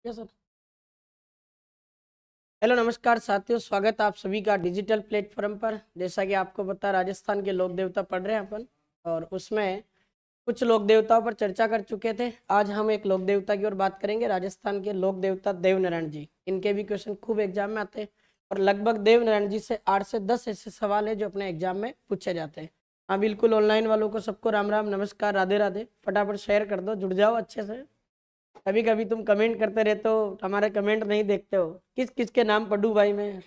Yes sir. Hello नमस्कार साथियों, स्वागत है आप सभी का डिजिटल प्लेटफॉर्म पर। जैसा कि आपको पता राजस्थान के लोक देवता पढ़ रहे हैं अपन, और उसमें कुछ लोक देवताओं पर चर्चा कर चुके थे। आज हम एक लोक देवता की ओर बात करेंगे, राजस्थान के लोक देवता देवनारायण जी। इनके भी क्वेश्चन खूब एग्जाम में आते हैं और लगभग देवनारायण जी से 8 से 10 ऐसे सवाल है जो अपने एग्जाम में पूछे जाते हैं। हाँ बिल्कुल, ऑनलाइन वालों को सबको राम राम नमस्कार राधे राधे। फटाफट शेयर कर दो, जुड़ जाओ अच्छे से। कभी कभी तुम कमेंट करते रहते हो, हमारे कमेंट नहीं देखते हो। किस किस के नाम पढ़ूं भाई मैं?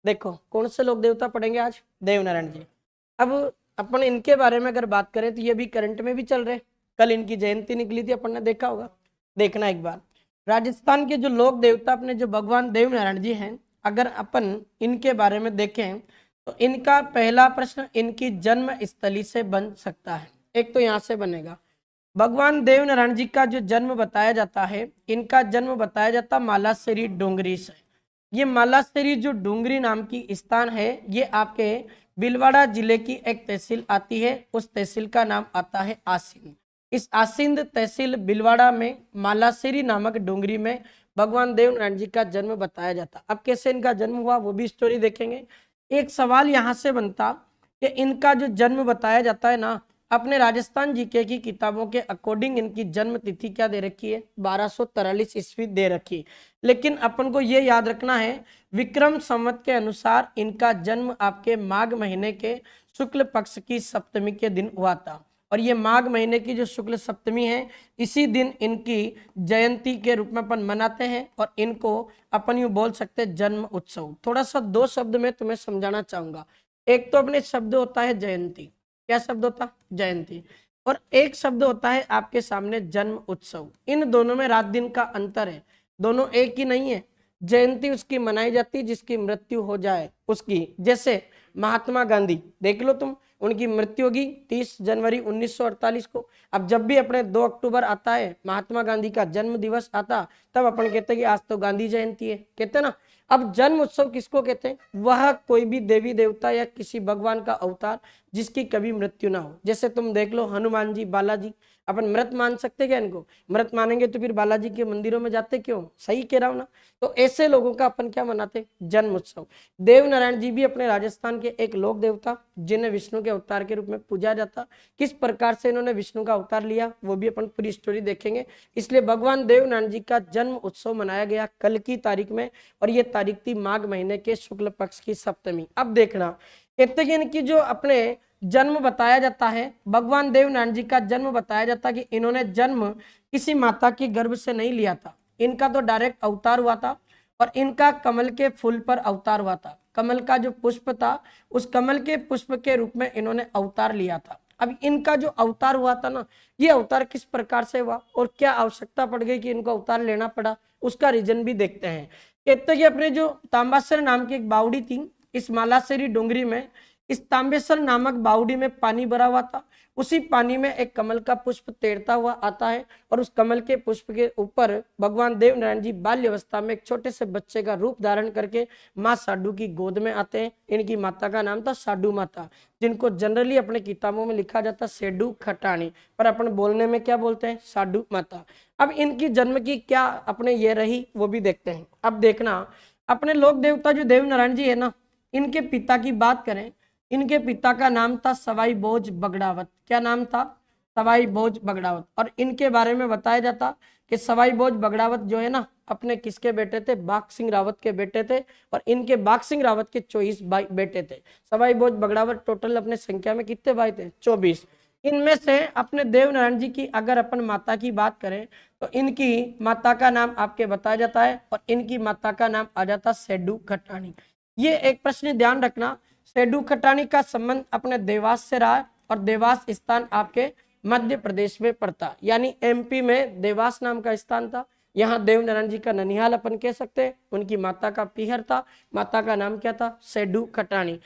देखो कौन से लोक देवता पढ़ेंगे आज? देवनारायण जी। अब अपन इनके बारे में अगर बात करें तो ये भी करंट में भी चल रहे। कल इनकी जयंती निकली थी, अपन ने देखा होगा। देखना एक बार, राजस्थान के जो लोक देवता अपने जो भगवान देवनारायण जी हैं, अगर अपन इनके बारे में देखें तो इनका पहला प्रश्न इनकी जन्म स्थली से बन सकता है। एक तो यहाँ से बनेगा। भगवान देवनारायण जी का जो जन्म बताया जाता है, इनका जन्म बताया जाता मालासेरी डोंगरी से। ये मालासेरी जो डोंगरी नाम की स्थान है, ये आपके भीलवाड़ा जिले की एक तहसील आती है। उस तहसील का नाम आता है आसिंद। इस आसिंद तहसील भीलवाड़ा में मालासेरी नामक डोंगरी में भगवान देवनारायण जी का जन्म बताया जाता। अब कैसे इनका जन्म हुआ वो भी स्टोरी देखेंगे। एक सवाल यहाँ से बनता कि इनका जो जन्म बताया जाता है ना, अपने राजस्थान जीके की किताबों के अकॉर्डिंग इनकी जन्म तिथि क्या दे रखी है? 1243 ईस्वी दे रखी। लेकिन अपन को ये याद रखना है, विक्रम संवत के अनुसार इनका जन्म आपके माघ महीने के शुक्ल पक्ष की सप्तमी के दिन हुआ था। और ये माघ महीने की जो शुक्ल सप्तमी है, इसी दिन इनकी जयंती के रूप में अपन मनाते हैं। और इनको अपन यूं बोल सकते हैं जन्म उत्सव। थोड़ा सा दो शब्द में तुम्हें समझाना चाहूंगा। एक तो अपने शब्द होता है जयंती। क्या शब्द होता? जयंती। और एक शब्द होता है आपके सामने जन्म उत्सव। इन दोनों में रात दिन का अंतर है, दोनों एक ही नहीं है। जयंती उसकी मनाई जाती है जिसकी मृत्यु हो जाए उसकी। जैसे महात्मा गांधी देख लो तुम, उनकी मृत्यु होगी 30 जनवरी 1948 को। अब जब भी अपने 2 अक्टूबर आता है, महात्मा गांधी का जन्म दिवस आता, तब अपन कहते हैं कि आज तो गांधी जयंती है, कहते हैं ना। अब जन्म उत्सव किसको कहते हैं? वह कोई भी देवी देवता या किसी भगवान का अवतार जिसकी कभी मृत्यु ना हो। जैसे तुम देख लो हनुमान जी, बालाजी, अपन मृत मान सकते क्या इनको? मृत मानेंगे तो फिर बालाजी के मंदिरों में जाते क्यों? सही कह रहा हूं ना? तो ऐसे लोगों का अपन क्या मनाते? जन्म उत्सव। देवनारायण जी भी अपने राजस्थान के एक लोक देवता, जिन्हें विष्णु के अवतार के रूप में पूजा जाता। किस प्रकार से इन्होंने विष्णु का अवतार लिया वो भी अपन पूरी स्टोरी देखेंगे। इसलिए भगवान देवनारायण जी का जन्म उत्सव मनाया गया कल की तारीख में, और ये तारीख थी माघ महीने के शुक्ल पक्ष की सप्तमी। अब देखना, कहते हैं कि जो अपने जन्म बताया जाता है, भगवान देवनारायण जी का जन्म बताया जाता कि इन्होंने जन्म किसी माता के गर्भ से नहीं लिया था। इनका तो डायरेक्ट अवतार हुआ था, और इनका कमल के फूल पर अवतार हुआ था। कमल का जो पुष्प था, उस कमल के पुष्प के रूप में इन्होंने अवतार लिया था। अब इनका जो अवतार हुआ था ना, ये अवतार किस प्रकार से हुआ और क्या आवश्यकता पड़ गई कि इनको अवतार लेना पड़ा, उसका रीजन भी देखते हैं। कहते कि अपने जो तांबासर नाम की एक बावड़ी थी, इस मालासेरी डोंगरी में इस तांबेसर नामक बावड़ी में पानी भरा हुआ था। उसी पानी में एक कमल का पुष्प तैरता हुआ आता है, और उस कमल के पुष्प के ऊपर भगवान देवनारायण जी बाल्य अवस्था में एक छोटे से बच्चे का रूप धारण करके माँ साडू की गोद में आते हैं। इनकी माता का नाम था साडू माता, जिनको जनरली अपने किताबों में लिखा जाता सेडू खटाणी, पर अपन बोलने में क्या बोलते हैं? साडू माता। अब इनकी जन्म की क्या अपने ये रही वो भी देखते हैं। अब देखना, अपने लोक देवता जो देवनारायण जी है ना, इनके पिता की बात करें, इनके पिता का नाम था सवाई भोज बगड़ावत। क्या नाम था? सवाई भोज बगड़ावत। और इनके बारे में बताया जाता कि सवाई भोज बगड़ावत जो है ना, अपने किसके बेटे थे? बाघ सिंह रावत के बेटे थे। और इनके बाघ सिंह रावत के 24 बेटे थे। सवाई भोज बगड़ावत टोटल अपने संख्या में कितने भाई थे? 24। इनमें से अपने देवनारायण जी की अगर अपन माता की बात करें तो इनकी माता का नाम आपके बताया जाता है, और इनकी माता का नाम आ जाता सेडू खटाणी। ये एक प्रश्न ध्यान रखना, सेडू खटाणी का संबंध अपने देवास से रहा है, और देवास स्थान आपके मध्य प्रदेश में पड़ता, यानी एमपी में देवास नाम का स्थान था। यहाँ देवनारायण जी का ननिहाल अपन कह सकते हैं। उनकी माता का पीहर था, माता का नाम क्या था? सेडू खटाणी।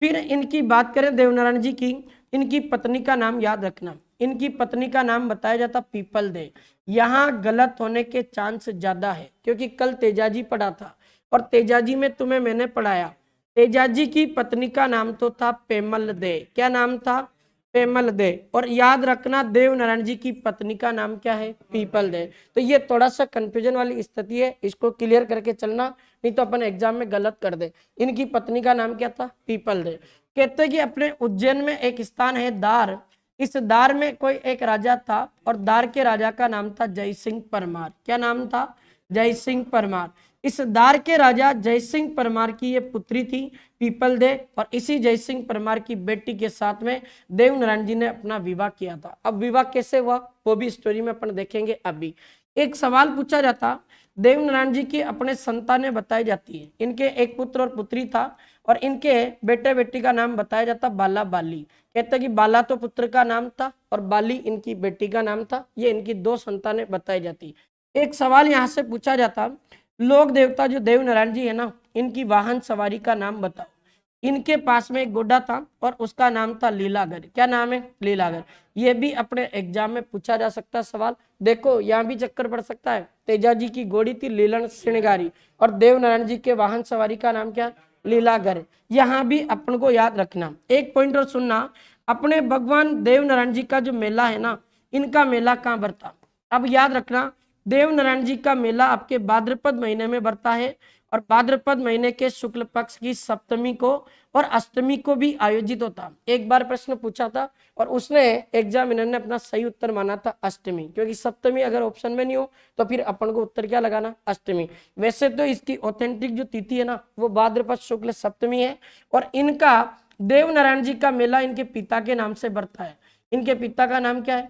फिर इनकी बात करें देवनारायण जी की, इनकी पत्नी का नाम याद रखना, इनकी पत्नी का नाम बताया जाता पीपल दे। यहाँ गलत होने के चांस ज्यादा है, क्योंकि कल तेजाजी पढ़ा था, और तेजाजी में तुम्हें मैंने पढ़ाया, तेजाजी की पत्नी का नाम तो था पेमल दे। क्या नाम था? पेमल दे। और याद रखना देव नारायण जी की पत्नी का नाम क्या है? People they. तो ये थोड़ा सा कंफ्यूजन वाली स्थिति है, इसको क्लियर करके चलना, नहीं तो अपन एग्जाम में गलत कर दे। इनकी पत्नी का नाम क्या था? People they. कहते कि अपने उज्जैन में एक स्थान है दार, इस दार में कोई एक राजा था और दार के राजा का नाम था जय सिंह परमार। क्या नाम था? जय सिंह परमार। इस दार के राजा जय सिंह परमार की ये पुत्री थी पीपल दे, और इसी जय सिंह परमार की बेटी के साथ में देव नारायण जी ने अपना विवाह किया था। अब विवाह कैसे हुआ वो भी स्टोरी में अपन देखेंगे। अभी एक सवाल पूछा जाता, देव नारायण जी की अपने संतानें बताई जाती है, इनके एक पुत्र और पुत्री था, और इनके बेटे बेटी का नाम बताया जाता बाला बाली। कहते कि बाला तो पुत्र का नाम था और बाली इनकी बेटी का नाम था। ये इनकी दो संतानें बताई जाती। एक सवाल यहाँ से पूछा जाता, लोक देवता जो देव नारायण जी है ना, इनकी वाहन सवारी का नाम बताओ। इनके पास में एक घोड़ा था और उसका नाम था लीलागर। क्या नाम है? लीलागर। ये भी अपने एग्जाम में पूछा जा सकता है सवाल। देखो यहाँ भी चक्कर पड़ सकता है, तेजा जी की घोड़ी थी लीलन श्रृंगारी, और देव नारायण जी के वाहन सवारी का नाम क्या? लीलागर। यहाँ भी अपन को याद रखना। एक पॉइंट और सुनना, अपने भगवान देव नारायण जी का जो मेला है ना, इनका मेला कहाँ बरता? अब याद रखना, देव नारायण जी का मेला आपके भाद्रपद महीने में बरता है, और भाद्रपद महीने के शुक्ल पक्ष की सप्तमी को और अष्टमी को भी आयोजित होता। एक बार प्रश्न पूछा था और उसने एग्जामिनर ने अपना सही उत्तर माना था अष्टमी, क्योंकि सप्तमी अगर ऑप्शन में नहीं हो तो फिर अपन को उत्तर क्या लगाना? अष्टमी। वैसे तो इसकी ऑथेंटिक जो तिथि है ना, वो भाद्रपद शुक्ल सप्तमी है, और इनका देव नारायण जी का मेला इनके पिता के नाम से बरता है। इनके पिता का नाम क्या है?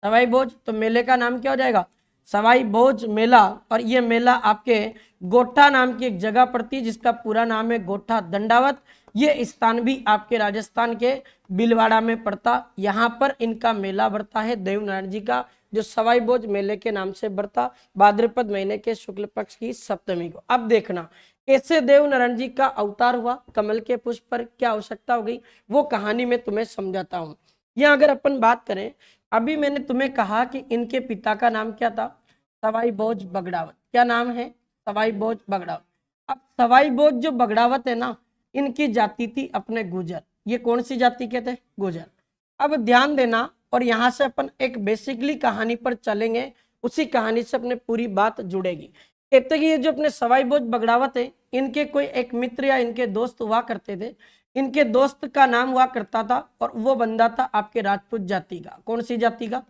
सवाई भोज। तो मेले का नाम क्या हो जाएगा? सवाई भोज मेला। और ये मेला आपके गोठा नाम की एक जगह पड़ती है, जिसका पूरा नाम है गोठा दंडावत। ये स्थान भी आपके राजस्थान के भीलवाड़ा में पड़ता। यहाँ पर इनका मेला बढ़ता है देव नारायण जी का, जो सवाई भोज मेले के नाम से बढ़ता, भाद्रपद महीने के शुक्ल पक्ष की सप्तमी को। अब देखना कैसे देव नारायण जी का अवतार हुआ, कमल के पुष्प पर क्या आवश्यकता हो गई, वो कहानी में तुम्हें समझाता हूँ। यहाँ अगर अपन बात करें, अभी मैंने तुम्हें कहा कि इनके पिता का नाम क्या था? सवाई भोज बगड़ावत। क्या नाम है? सवाई भोज बगड़ावत। अब सवाई भोज जो बगड़ावत है ना, इनकी जाति थी अपने गुजर। ये कौन सी जाति के थे? गुजर। अब ध्यान देना, और यहाँ से अपन एक बेसिकली कहानी पर चलेंगे, उसी कहानी से अपने पूरी बात जुड़ेगी। कहते कि ये जो अपने सवाई भोज बगड़ावत है, इनके कोई एक मित्र या इनके दोस्त हुआ करते थे। इनके दोस्त का नाम हुआ करता था, और वो बंदा था आपके राजपूत जाति का। कौन सी जाति का?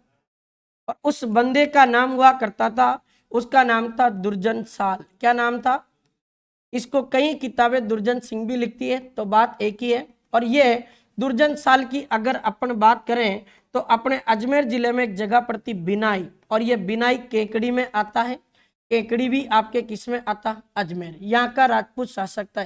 और उस बंदे का नाम हुआ करता था, उसका नाम था दुर्जन साल। क्या नाम था? इसको कई किताबें दुर्जन सिंह भी लिखती है, तो बात एक ही है। और ये दुर्जन साल की अगर अपन बात करें तो अपने अजमेर जिले में एक जगह पड़ती बिनाई, और ये बिनाई केकड़ी में आता है। केकड़ी भी आपके किस में आता? अजमेर। यहाँ का राजपूत शासक था।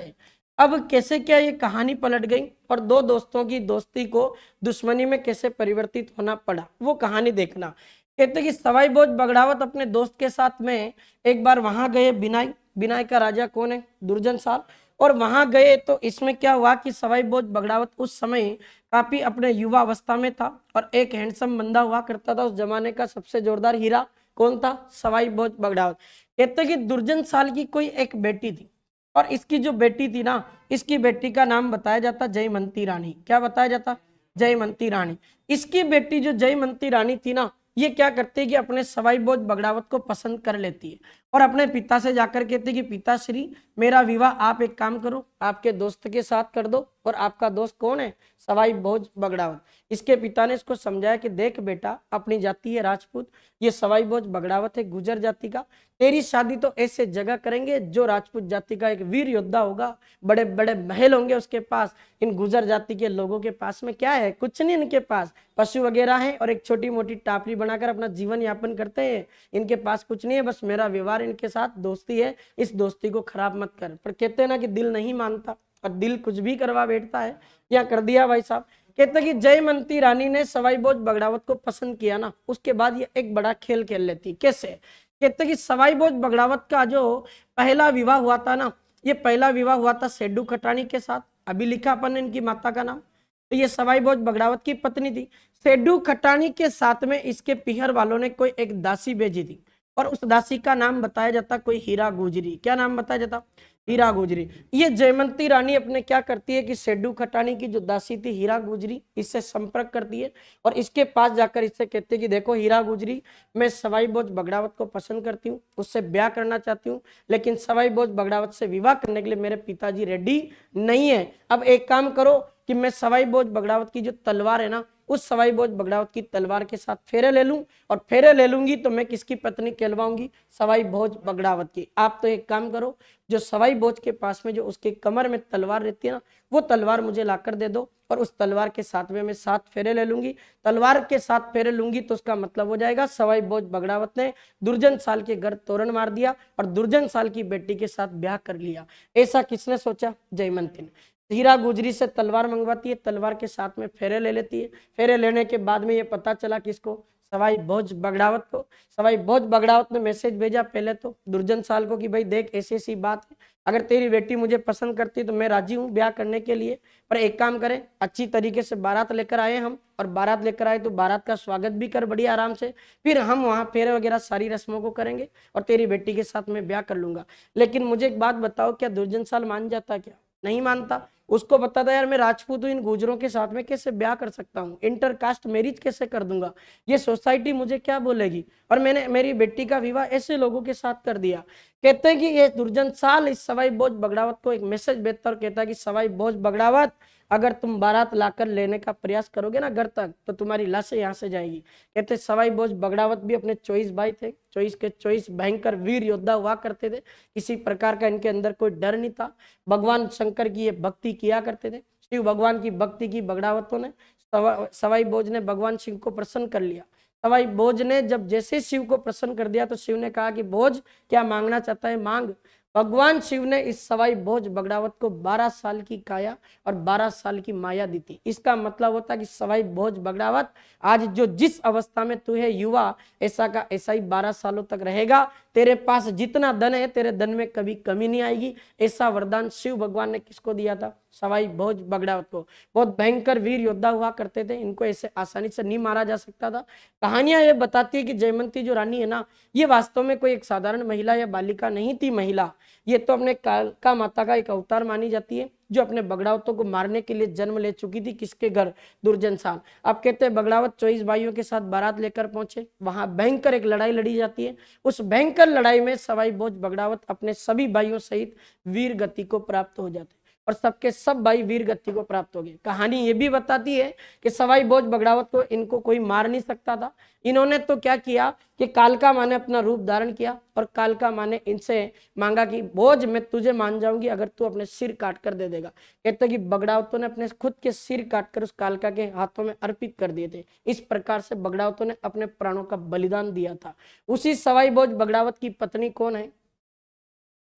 अब कैसे क्या ये कहानी पलट गई और दो दोस्तों की दोस्ती को दुश्मनी में कैसे परिवर्तित होना पड़ा, वो कहानी देखना। कहते कि सवाई भोज बगड़ावत अपने दोस्त के साथ में एक बार वहां गए बिनाई। बिनाई का राजा कौन है? दुर्जन साल। और वहां गए तो इसमें क्या हुआ कि सवाई भोज बगड़ावत उस समय काफी अपने युवा अवस्था में था, और एक हैंडसम बंदा हुआ करता था उस जमाने का सबसे जोरदार हीरा। कौन था? सवाई भोज बगड़ावत। कहते कि दुर्जन साल की कोई एक बेटी थी, और इसकी जो बेटी थी ना, इसकी बेटी का नाम बताया जाता जयमंती रानी। क्या बताया जाता? जयमंती रानी। इसकी बेटी जो जयमंती रानी थी ना, ये क्या करती है कि अपने सवाई भोज बगड़ावत को पसंद कर लेती है, और अपने पिता से जाकर कहती कि पिताश्री, मेरा विवाह आप एक काम करो, आपके दोस्त के साथ कर दो। और आपका दोस्त कौन है? सवाई भोज बगड़ावत। इसके पिता ने इसको समझाया कि देख बेटा, अपनी जाति है राजपूत, ये सवाई भोज बगड़ावत है गुजर जाति का, तेरी शादी तो ऐसे जगह करेंगे जो राजपूत जाति का एक वीर योद्धा होगा, बड़े बड़े महल होंगे उसके पास। इन गुजर जाति के लोगों के पास में क्या है? कुछ नहीं। इनके पास पशु वगैरह है और एक छोटी मोटी टापरी बनाकर अपना जीवन यापन करते हैं। इनके पास कुछ नहीं है, बस मेरा व्यवहार इनके साथ दोस्ती है, इस दोस्ती को खराब मत कर। पर कहते हैं ना कि दिल नहीं मानता, और दिल कुछ भी करवा बैठता है। या कर दिया भाई साहब। कहते कि जयमंती रानी ने सवाई भोज बगड़ावत को पसंद किया ना, उसके बाद ये एक बड़ा खेल खेल लेती। कैसे? कहते कि सवाई भोज बगड़ावत का जो पहला विवाह हुआ था ना, ये पहला विवाह हुआ था सेड्डू खटानी के साथ। अभी लिखा अपन ने इनकी माता का नाम, तो ये सवाई भोज बगड़ावत की पत्नी थी। सेड्डू खटानी के साथ में इसके पिहर वालों ने कोई एक दासी भेजी थी, और उस दासी का नाम बताया जाता कोई हीरा गुजरी। क्या नाम बताया जाता? हीरा गुजरी। ये जयमंती रानी अपने क्या करती है कि सेड्डू खटानी की जो दासी थी हीरा गुजरी, इससे संपर्क करती है और इसके पास जाकर इससे कहती है कि देखो हीरा गुजरी, मैं सवाई भोज बगड़ावत को पसंद करती हूँ, उससे ब्याह करना चाहती हूँ, लेकिन सवाई भोज बगड़ावत से विवाह करने के लिए मेरे पिताजी रेडी नहीं है। अब एक काम करो कि मैं सवाई भोज बगड़ावत की जो तलवार है ना, उस सवाई भोज बगड़ावत की तलवार के साथ फेरे ले लूं, और फेरे ले लूंगी तो मैं किसकी पत्नी कहलवाऊंगी? सवाई भोज बगड़ावत की। आप तो एक काम करो, जो सवाई भोज के पास में जो उसके कमर में तलवार रहती है ना, वो तलवार मुझे लाकर दे दो, और उस तलवार के साथ में मैं 7 फेरे ले लूंगी। तलवार के 7 फेरे लूंगी तो उसका मतलब हो जाएगा सवाई भोज बगड़ावत ने दुर्जन साल के घर तोरण मार दिया और दुर्जन साल की बेटी के साथ ब्याह कर लिया। ऐसा किसने सोचा? जयमंती ने। हीरा गुजरी से तलवार मंगवाती है, तलवार के साथ में फेरे ले लेती है। फेरे लेने के बाद में ये पता चला किसको? सवाई भोज बगड़ावत को। सवाई भोज बगड़ावत ने मैसेज भेजा पहले तो दुर्जन साल को कि भाई देख ऐसी ऐसी बात है, अगर तेरी बेटी मुझे पसंद करती तो मैं राजी हूँ ब्याह करने के लिए, पर एक काम करें, अच्छी तरीके से बारात लेकर आए हम, और बारात लेकर आए तो बारात का स्वागत भी कर बढ़िया आराम से, फिर हम वहाँ फेरे वगैरह सारी रस्मों को करेंगे और तेरी बेटी के साथ मैं ब्याह कर लूंगा। लेकिन मुझे एक बात बताओ, क्या दुर्जन साल मान जाता? क्या नहीं मानता। उसको बता था यार मैं राजपूत हूँ, इन गुजरों के साथ में कैसे ब्याह कर सकता हूँ, इंटरकास्ट मैरिज कैसे कर दूंगा, ये सोसाइटी मुझे क्या बोलेगी, और मैंने मेरी बेटी का विवाह ऐसे लोगों के साथ कर दिया। कहते हैं कि ये दुर्जन साल इस सवाई भोज बगड़ावत को एक मैसेज भेजता और कहता है कि सवाई भोज बगड़ावत, अगर तुम बारात लाकर लेने का प्रयास करोगे ना घर तक, तो तुम्हारी लाशें यहाँ से जाएगी। कहते सवाई भोज बगड़ावत भी अपने 24 भाई थे, 24 के 24 भयंकर वीर योद्धा हुआ करते थे, किसी प्रकार का इनके अंदर कोई डर नहीं था, भगवान शंकर की ये भक्ति किया करते थे, शिव भगवान की भक्ति की बगड़ावतों ने। सवाई भोज ने भगवान शिव को प्रसन्न कर लिया। सवाई भोज ने जब जैसे शिव को प्रसन्न कर दिया तो शिव ने कहा कि भोज क्या मांगना चाहता है मांग। भगवान शिव ने इस सवाई भोज बगड़ावत को 12 साल की काया और 12 साल की माया दी थी। इसका मतलब होता कि सवाई भोज बगड़ावत आज जो जिस अवस्था में तू है युवा, ऐसा का ऐसा ही 12 सालों तक रहेगा। तेरे पास जितना धन है तेरे धन में कभी कमी नहीं आएगी। ऐसा वरदान शिव भगवान ने किसको दिया था? सवाई भोज बगड़ावत को। बहुत भयंकर वीर योद्धा हुआ करते थे, इनको ऐसे आसानी से नहीं मारा जा सकता था। कहानियां ये बताती है कि जयमंती जो रानी है ना, ये वास्तव में कोई एक साधारण महिला या बालिका नहीं थी। महिला ये तो अपने कालका माता का एक अवतार मानी जाती है, जो अपने बगड़ावतों को मारने के लिए जन्म ले चुकी थी। किसके घर? दुर्जन साल। अब कहते हैं बगड़ावत 24 भाइयों के साथ बारात लेकर पहुंचे, वहां भयंकर एक लड़ाई लड़ी जाती है। उस भयंकर लड़ाई में सवाई भोज बगड़ावत अपने सभी भाइयों सहित वीर गति को प्राप्त हो जाते और सबके सब भाई वीर गति को प्राप्त हो गए। कहानी ये भी बताती है कि सवाई भोज बगड़ावत को इनको कोई मार नहीं सकता था। इन्होंने तो क्या किया कि कालका माँ ने अपना रूप धारण किया और कालका माँ ने इनसे मांगा कि भोज मैं तुझे मान जाऊंगी अगर तू अपने सिर काट कर दे देगा। कहते कि बगड़ावतों ने अपने खुद के सिर काटकर उस कालका के हाथों में अर्पित कर दिए थे। इस प्रकार से बगड़ावतों ने अपने प्राणों का बलिदान दिया था। उसी सवाई भोज बगड़ावत की पत्नी कौन है?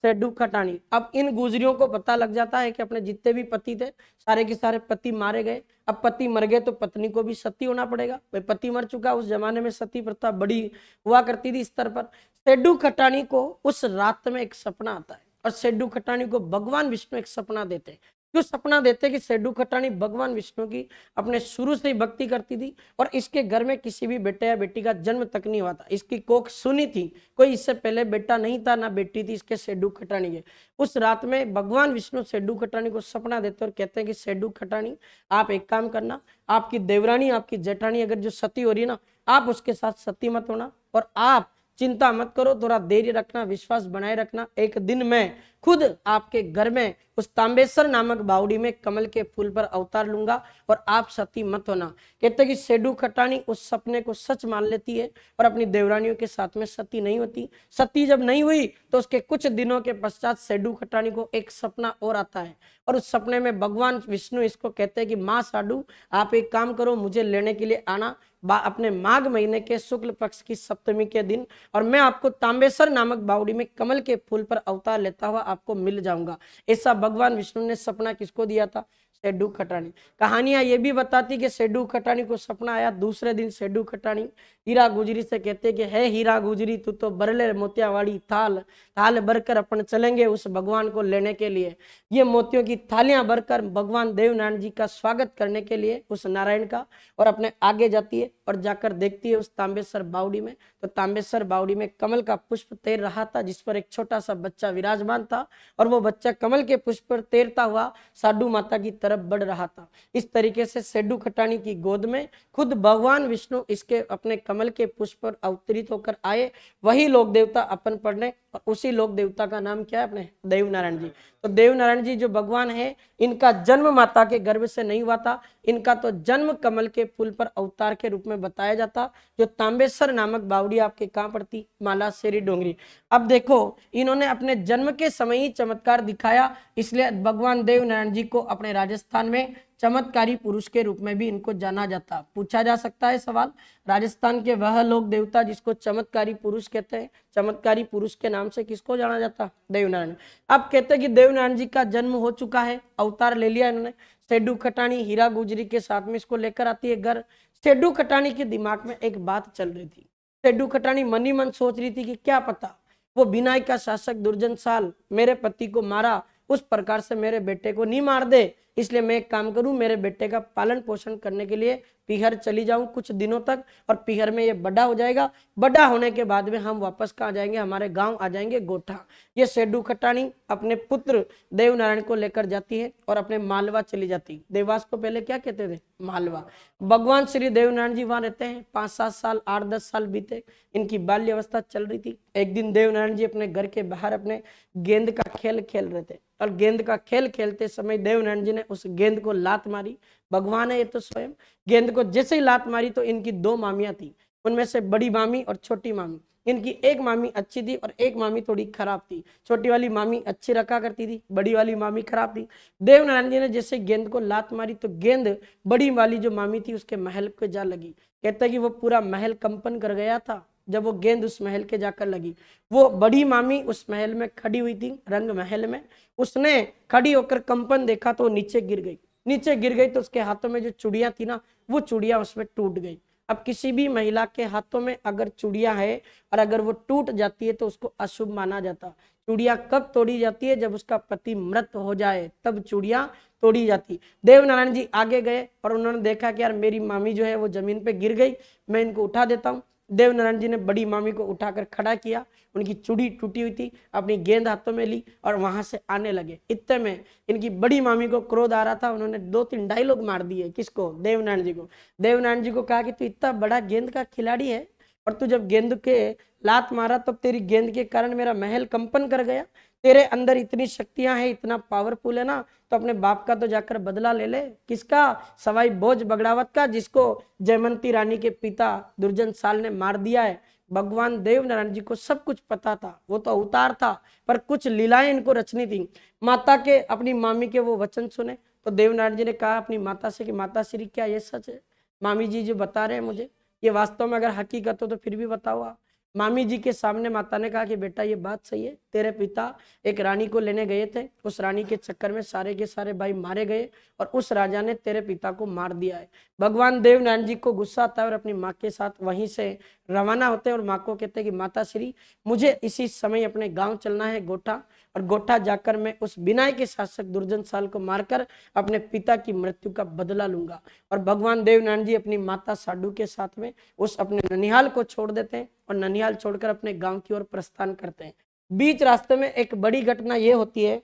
सेड्डू खटानी। अब इन गुजरियों को पता लग जाता है कि अपने जितने भी पति थे सारे के सारे पति मारे गए। अब पति मर गए तो पत्नी को भी सती होना पड़ेगा। भाई पति मर चुका, उस जमाने में सती प्रथा बड़ी हुआ करती थी स्तर पर। सेड्डू खटानी को उस रात में एक सपना आता है और सेड्डू खटानी को भगवान विष्णु एक सपना देते हैं। क्यों सपना देते कि सेड्डू खटानी भगवान विष्णु की अपने शुरू से ही भक्ति करती थी और इसके घर में किसी भी बेटे या बेटी का जन्म तक नहीं हुआ था। इसकी कोख सुनी थी, कोई इससे पहले बेटा नहीं था ना बेटी थी इसके सेड्डू खटानी के। उस रात में भगवान विष्णु सेड्डू खटानी को सपना देते और कहते हैं कि सेड्डू खटानी आप एक काम करना, आपकी देवरानी आपकी जेठानी अगर जो सती हो रही है ना, आप उसके साथ सती मत होना और आप चिंता मत करो, थोड़ा धैर्य रखना, विश्वास बनाए रखना। एक दिन मैं खुद आपके घर में उस तांबेसर नामक बावड़ी में कमल के फूल पर अवतार लूंगा और आप सती मत होना। कहते कि सेड्डू खटानी उस सपने को सच मान लेती है और अपनी देवरानियों के साथ में सती नहीं होती। सती जब नहीं हुई तो उसके कुछ दिनों के पश्चात सेड्डू खटानी को एक सपना और आता है और उस सपने में भगवान विष्णु इसको कहते हैं कि माँ साडू आप एक काम करो, मुझे लेने के लिए आना अपने माघ महीने के शुक्ल पक्ष की सप्तमी के दिन, और मैं आपको तांबेसर नामक बावड़ी में कमल के फूल पर अवतार लेता हुआ आपको मिल जाऊंगा। ऐसा भगवान विष्णु ने सपना किसको दिया था? सेड्डू खटाणी। कहानियां ये भी बताती कि सेड्डू खटाणी को सपना आया। दूसरे दिन सेड्डू खटाणी हीरा गुजरी से कहते कि है हीरा गुजरी, तू तो बरले मोतियावाड़ी थाल थाल भरकर अपन चलेंगे उस भगवान को लेने के लिए। ये मोतियों की थालियां भरकर भगवान देवनारायण जी का स्वागत करने के लिए उस नारायण का, और अपने आगे जाती है और जाकर देखती है उस तांबेसर बावड़ी में। तो तांबेसर बावड़ी में कमल का पुष्प तैर रहा था, जिस पर एक छोटा सा बच्चा विराजमान था, और वो बच्चा कमल के पुष्प पर तैरता हुआ साडू माता की तरफ बढ़ रहा था। इस तरीके से सेड्डू खटाणी की गोद में खुद भगवान विष्णु इसके अपने कमल के पुष्प पर अवतरित होकर आए। वही लोक देवता अपन पढ़ने, और उसी लोक देवता का नाम क्या है? अपने देवनारायण जी। तो देवनारायण जी जो भगवान है, इनका जन्म माता के गर्भ से नहीं हुआ था, इनका तो जन्म कमल के फूल पर अवतार के रूप में बताया जाता, जो तांबेसर नामक बावड़ी आपके कहां पड़ती? मालासेरी डोंगरी। अब देखो, इन्होंने अपने जन्म के समय ही चमत्कार दिखाया, इसलिए भगवान देवनारायण जी को अपने राजस्थान में चमत्कारी पुरुष के रूप में भी इनको जाना जाता। पूछा जा सकता है सवाल, राजस्थान के वह लोक देवता जिसको चमत्कारी पुरुष कहते हैं, चमत्कारी पुरुष के नाम से किसको जाना जाता? देवनारायण। अब कहते हैं कि देवनारायण जी का जन्म हो चुका है, अवतार ले लिया इन्होंने। सेड्डू खटाणी हीरा गुजरी के साथ में इसको लेकर आती है घर। सेड्डू खटाणी के दिमाग में एक बात चल रही थी। सेड्डू खटाणी मन ही मन सोच रही थी कि क्या पता वो बिनाई का शासक दुर्जन साल मेरे पति को मारा, उस प्रकार से मेरे बेटे को नहीं मार दे, इसलिए मैं एक काम करूं, मेरे बेटे का पालन पोषण करने के लिए पीहर चली जाऊं कुछ दिनों तक, और पीहर में ये बड़ा हो जाएगा। बड़ा होने के बाद में हम वापस कहाँ जाएंगे? हमारे गांव आ जाएंगे, गोठा। ये सेड्डू खटाणी अपने पुत्र देवनारायण को लेकर जाती है और अपने मालवा चली जाती। देवास को पहले क्या कहते थे? मालवा। भगवान श्री देवनारायण जी वहां रहते हैं। 5-7 साल 8-10 साल बीते, इनकी बाल्य अवस्था चल रही थी। एक दिन देवनारायण जी अपने घर के बाहर अपने गेंद का खेल खेल रहे थे, और गेंद का खेल खेलते समय देवनारायण जी ने उस गेंद को लात मारी। भगवान है ये तो स्वयं। गेंद को जैसे ही लात मारी तो इनकी 2 मामियां थी, उनमें से बड़ी मामी और छोटी मामी। इनकी एक मामी अच्छी थी और एक मामी थोड़ी खराब थी। छोटी वाली मामी अच्छी रखा करती थी, बड़ी वाली मामी खराब थी। देवनारायण जी ने जैसे गेंद को लात मारी तो गेंद बड़ी वाली जो मामी थी उसके महल पे जा लगी। कहते कि वो पूरा महल कंपन कर गया था जब वो गेंद उस महल के जाकर लगी। वो बड़ी मामी उस महल में खड़ी हुई थी, रंग महल में। उसने खड़ी होकर कंपन देखा तो नीचे गिर गई। नीचे गिर गई तो उसके हाथों में जो चूड़ियां थी ना, वो चूड़ियां उसमें टूट गई। अब किसी भी महिला के हाथों में अगर चूड़ियां है और अगर वो टूट जाती है तो उसको अशुभ माना जाता। चूड़ियां कब तोड़ी जाती है? जब उसका पति मृत हो जाए, तब चूड़ियां तोड़ी जाती। देवनारायण जी आगे गए और उन्होंने देखा कि यार मेरी मामी जो है वो जमीन पे गिर गई, मैं इनको उठा देता हूँ। देवनारायण जी ने बड़ी मामी को उठाकर खड़ा किया, उनकी चूड़ी टूटी हुई थी, अपनी गेंद हाथों में ली और वहां से आने लगे। इतने में इनकी बड़ी मामी को क्रोध आ रहा था, उन्होंने 2-3 डायलॉग मार दिए। किसको? देवनारायण जी को। देवनारायण जी को कहा कि तू इतना बड़ा गेंद का खिलाड़ी है और तू जब गेंद के लात मारा तब तेरी गेंद के कारण मेरा महल कंपन कर गया। तेरे अंदर इतनी शक्तियां हैं, इतना पावरफुल है ना, तो अपने बाप का तो जाकर बदला ले ले। किसका? सवाई भोज बगड़ावत का, जिसको जयमंती रानी के पिता दुर्जन साल ने मार दिया है। भगवान देवनारायण जी को सब कुछ पता था, वो तो अवतार था, पर कुछ लीलाएं इनको रचनी थी। माता के, अपनी मामी के वो वचन सुने तो देवनारायण जी ने कहा अपनी माता से कि माता श्री क्या ये सच है? मामी जी जो बता रहे हैं मुझे, ये वास्तव में अगर हकीकत हो तो फिर भी बताओ आप। मामी जी के सामने माता ने कहा कि बेटा ये बात सही है, तेरे पिता एक रानी को लेने गए थे, उस रानी के चक्कर में सारे के सारे भाई मारे गए और उस राजा ने तेरे पिता को मार दिया है। भगवान देवनारायण जी को गुस्सा आता है और अपनी माँ के साथ वहीं से रवाना होते हैं और माँ को कहते हैं कि माता श्री मुझे इसी समय अपने गाँव चलना है गोठा, और गोठा जाकर मैं उस बिनाई के शासक दुर्जन साल को मारकर अपने पिता की मृत्यु का बदला लूंगा। और भगवान देवनारायण जी अपनी माता साडू के साथ में उस अपने ननिहाल को छोड़ देते हैं और ननिहाल छोड़कर अपने गांव की ओर प्रस्थान करते हैं। बीच रास्ते में एक बड़ी घटना ये होती है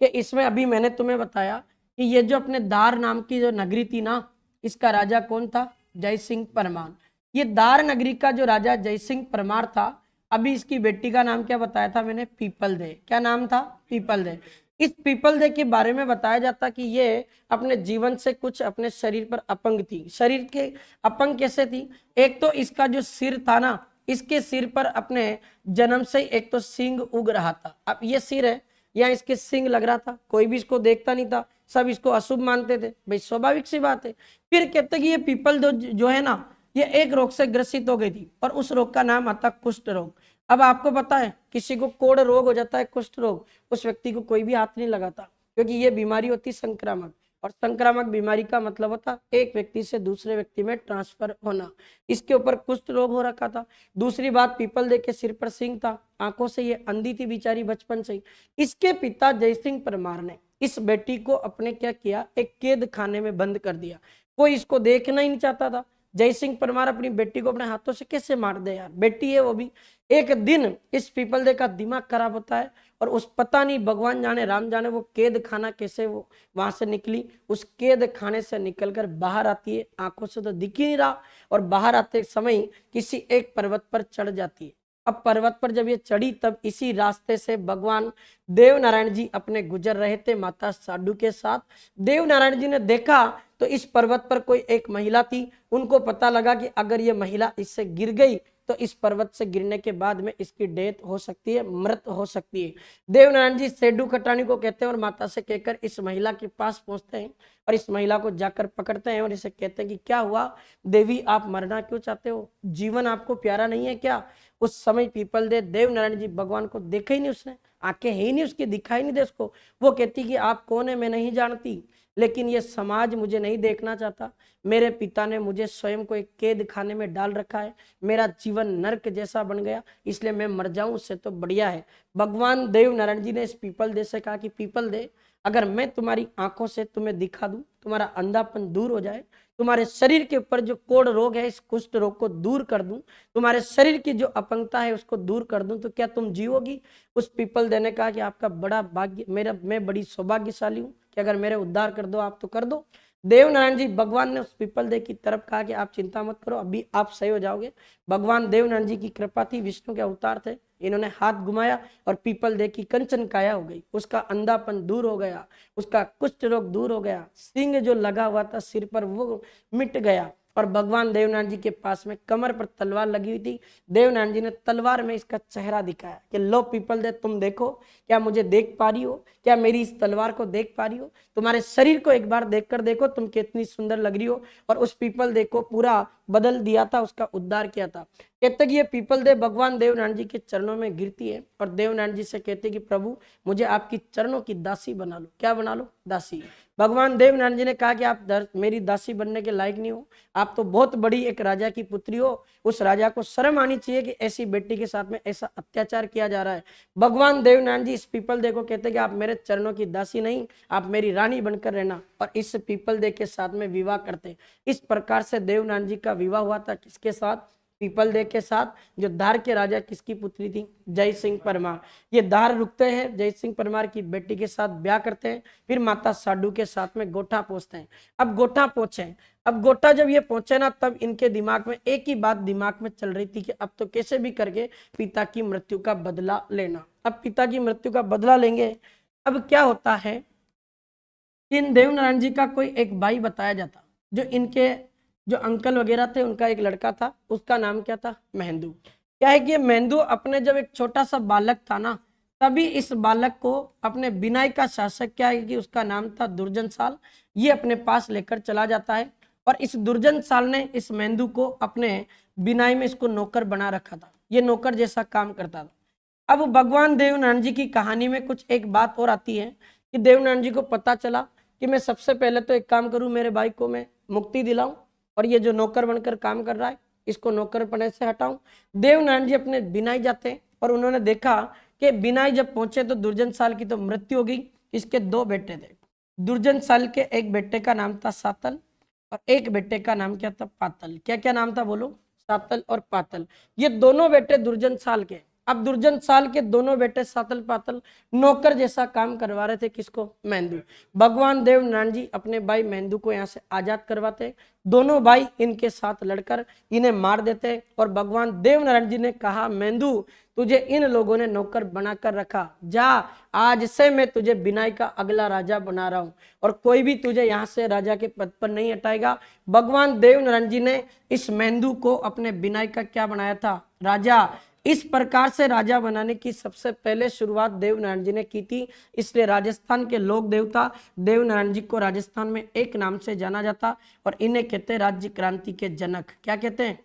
कि इसमें अभी मैंने तुम्हें बताया कि ये जो अपने दार नाम की जो नगरी थी ना, इसका राजा कौन था? जय सिंह परमार। ये दार नगरी का जो राजा जय सिंह परमार था, अभी इसकी बेटी का नाम क्या बताया था मैंने? People they. क्या नाम था? People they. इस पीपल दे के बारे में बताया जाता कि ये अपने जीवन से कुछ अपने शरीर पर अपंग थी। शरीर के अपंग कैसे थी? एक तो इसका जो सिर था ना, इसके सिर पर अपने जन्म से एक तो सिंग उग रहा था। अब ये सिर है, यहाँ इसके सिंग लग रहा था, कोई भी इसको देखता नहीं था, सब इसको अशुभ मानते थे। भाई स्वाभाविक सी बात है। फिर कहते कि ये पीपल जो है ना, ये एक रोग से ग्रसित हो गई थी और उस रोग का नाम आता कुष्ठ रोग। अब आपको पता है किसी को कोढ़ रोग हो जाता है, कुष्ठ रोग, उस व्यक्ति को कोई भी हाथ नहीं लगाता, क्योंकि ये बीमारी होती संक्रामक, और संक्रामक बीमारी का मतलब होता एक व्यक्ति से दूसरे व्यक्ति में ट्रांसफर होना। इसके ऊपर कुष्ठ रोग हो रखा था। दूसरी बात, पीपल देख के सिर पर सिंह था, आंखों से ये अंधी थी बेचारी बचपन से ही। इसके पिता जय सिंह परमार ने इस बेटी को अपने क्या किया, एक कैद खाने में बंद कर दिया। कोई इसको देखना ही नहीं चाहता था। जय सिंह परमार अपनी बेटी को अपने हाथों से कैसे मार दे यार, बेटी है वो भी। एक दिन इस पीपल दे का दिमाग खराब होता है, और उस पता नहीं भगवान जाने राम जाने वो कैद खाना कैसे वो वहां से निकली। उस कैद खाने से निकलकर बाहर आती है, आंखों से तो दिख ही नहीं रहा, और बाहर आते समय किसी एक पर्वत पर चढ़ जाती है। अब पर्वत पर जब ये चढ़ी, तब इसी रास्ते से भगवान देव नारायण जी अपने गुजर रहे थे माता साडू के साथ। देव नारायण जी ने देखा तो इस पर्वत पर कोई एक महिला थी। उनको पता लगा कि अगर ये महिला इससे गिर गई तो इस पर्वत से गिरने के बाद में इसकी डेथ हो सकती है, मृत हो सकती है। देवनारायण जी सेडू खटानी को कहते हैं और माता से कहकर इस महिला के पास पहुंचते हैं, और इस महिला को जाकर पकड़ते हैं और इसे कहते हैं कि क्या हुआ देवी, आप मरना क्यों चाहते हो, जीवन आपको प्यारा नहीं है क्या। उस समय पीपल दे देवनारायण जी भगवान को देखा ही नहीं, उसने आंखें ही नहीं उसकी, दिखाई नहीं दे उसको। वो कहती कि आप कौन है मैं नहीं जानती, लेकिन ये समाज मुझे नहीं देखना चाहता। मेरे पिता ने मुझे स्वयं को एक कैद खाने में डाल रखा है, मेरा जीवन नरक जैसा बन गया, इसलिए मैं मर जाऊं उससे तो बढ़िया है। भगवान देव नारायण जी ने इस पीपल दे से कहा कि पीपल दे, अगर मैं तुम्हारी आंखों से तुम्हें दिखा दूं, तुम्हारा अंधापन दूर हो जाए, तुम्हारे शरीर के ऊपर जो कोढ़ रोग है इस कुष्ठ रोग को दूर कर दूं, तुम्हारे शरीर की जो अपंगता है उसको दूर कर दूं, तो क्या तुम जीवोगी। उस पीपल दे ने कहा कि आपका बड़ा भाग्य, मैं बड़ी सौभाग्यशाली हूँ कि अगर मेरे उद्धार कर दो आप तो कर दो। देवनारायण जी भगवान ने उस पीपल दे की तरफ कहा कि आप चिंता मत करो, अभी आप सही हो जाओगे। भगवान देवनारायण जी की कृपा थी, विष्णु के अवतार थे, इन्होंने हाथ घुमाया और पीपल दे की कंचन काया हो गई, उसका अंधापन दूर हो गया, उसका कुष्ठ रोग दूर हो गया, सिंह जो लगा हुआ था सिर पर वो मिट गया। और भगवान देवनारायण जी के पास में कमर पर तलवार लगी हुई थी। देवनारायण जी ने तलवार में इसका चेहरा दिखाया कि लो पीपल दे, तुम देखो, क्या मुझे देख पा रही हो, क्या मेरी इस तलवार को देख पा रही हो, तुम्हारे शरीर को एक बार देखकर देखो तुम कितनी सुंदर लग रही हो। और उस पीपल दे को पूरा बदल दिया था, उसका उद्धार किया था। कहते कि ये पीपल दे भगवान देवनारायण जी के चरणों में गिरती है और देवनारायण जी से कहते कि प्रभु मुझे आपकी चरणों की दासी बना लो। क्या बना लो, दासी। भगवान देवनारायण जी ने कहा कि आप मेरी दासी बनने के लायक नहीं हो, आप तो बहुत बड़ी एक राजा की पुत्री हो, उस राजा को शर्म आनी चाहिए कि ऐसी बेटी के साथ में ऐसा अत्याचार किया जा रहा है। भगवान देवनारायण जी इस पीपल दे को कहते कि आप मेरे चरणों की दासी नहीं, आप मेरी रानी बनकर रहना, और इस पीपल दे के साथ में विवाह करते। इस प्रकार से देवनारायण जी का विवाह हुआ था किसके साथ, पीपल दे के साथ, जो धार के राजा किसकी पुत्री थी, जय सिंह परमार। ये धार रुकते हैं, जय सिंह परमार की बेटी के साथ ब्याह करते हैं, फिर माता साडू के साथ में गोठा पहुंचते हैं। अब गोठा पहुंचे, अब गोठा जब ये पहुंचे ना, तब इनके दिमाग में एक ही बात दिमाग में चल रही थी कि अब तो कैसे भी करके पिता की मृत्यु का बदला लेना। अब पिता की मृत्यु का बदला लेंगे। अब क्या होता है, इन देवनारायण जी का कोई एक भाई बताया जाता, जो इनके जो अंकल वगैरह थे उनका एक लड़का था, उसका नाम क्या था, महेंदु। क्या है कि महेंदु अपने जब एक छोटा सा बालक था ना, तभी इस बालक को अपने बिनाई का शासक, क्या है कि उसका नाम था दुर्जन साल, ये अपने पास लेकर चला जाता है। और इस दुर्जन साल ने इस महेंदु को अपने बिनाई में इसको नौकर बना रखा था, ये नौकर जैसा काम करता था। अब भगवान देवनारायण जी की कहानी में कुछ एक बात और आती है कि देवनारायण जी को पता चला कि मैं सबसे पहले तो एक काम करूं, मेरे भाई को मैं मुक्ति दिलाऊं, और ये जो नौकर बनकर काम कर रहा है इसको नौकरपने से हटाऊं। देवनारायण जी अपने बिनाई जाते हैं और उन्होंने देखा कि बिनाई जब पहुंचे तो दुर्जन साल की तो मृत्यु हो गई। इसके दो बेटे थे, दुर्जन साल के एक बेटे का नाम था सातल और एक बेटे का नाम क्या था, पातल। क्या क्या नाम था बोलो, सातल और पातल। ये दोनों बेटे दुर्जन साल के। अब दुर्जन साल के दोनों बेटे सातल पातल नौकर जैसा काम करवा रहे थे किसको, महेंदु। भगवान देवनारायण जी अपने भाई महेंदु को यहाँ से आजाद करवाते, दोनों भाई इनके साथ लड़कर इन्हें मार देते। और भगवान देवनारायण जी ने कहा, महेंदु तुझे इन लोगों ने नौकर बनाकर रखा, जा आज से मैं तुझे बिनाई का अगला राजा बना रहा हूं और कोई भी तुझे यहाँ से राजा के पद पर नहीं हटाएगा। भगवान देवनारायण जी ने इस महेंदु को अपने बिनाई का क्या बनाया था, राजा। इस प्रकार से राजा बनाने की सबसे पहले शुरुआत देवनारायण जी ने की थी। इसलिए राजस्थान के लोक देवता देवनारायण जी को राजस्थान में एक नाम से जाना जाता और इन्हें कहते हैं राज्य क्रांति के जनक। क्या कहते हैं,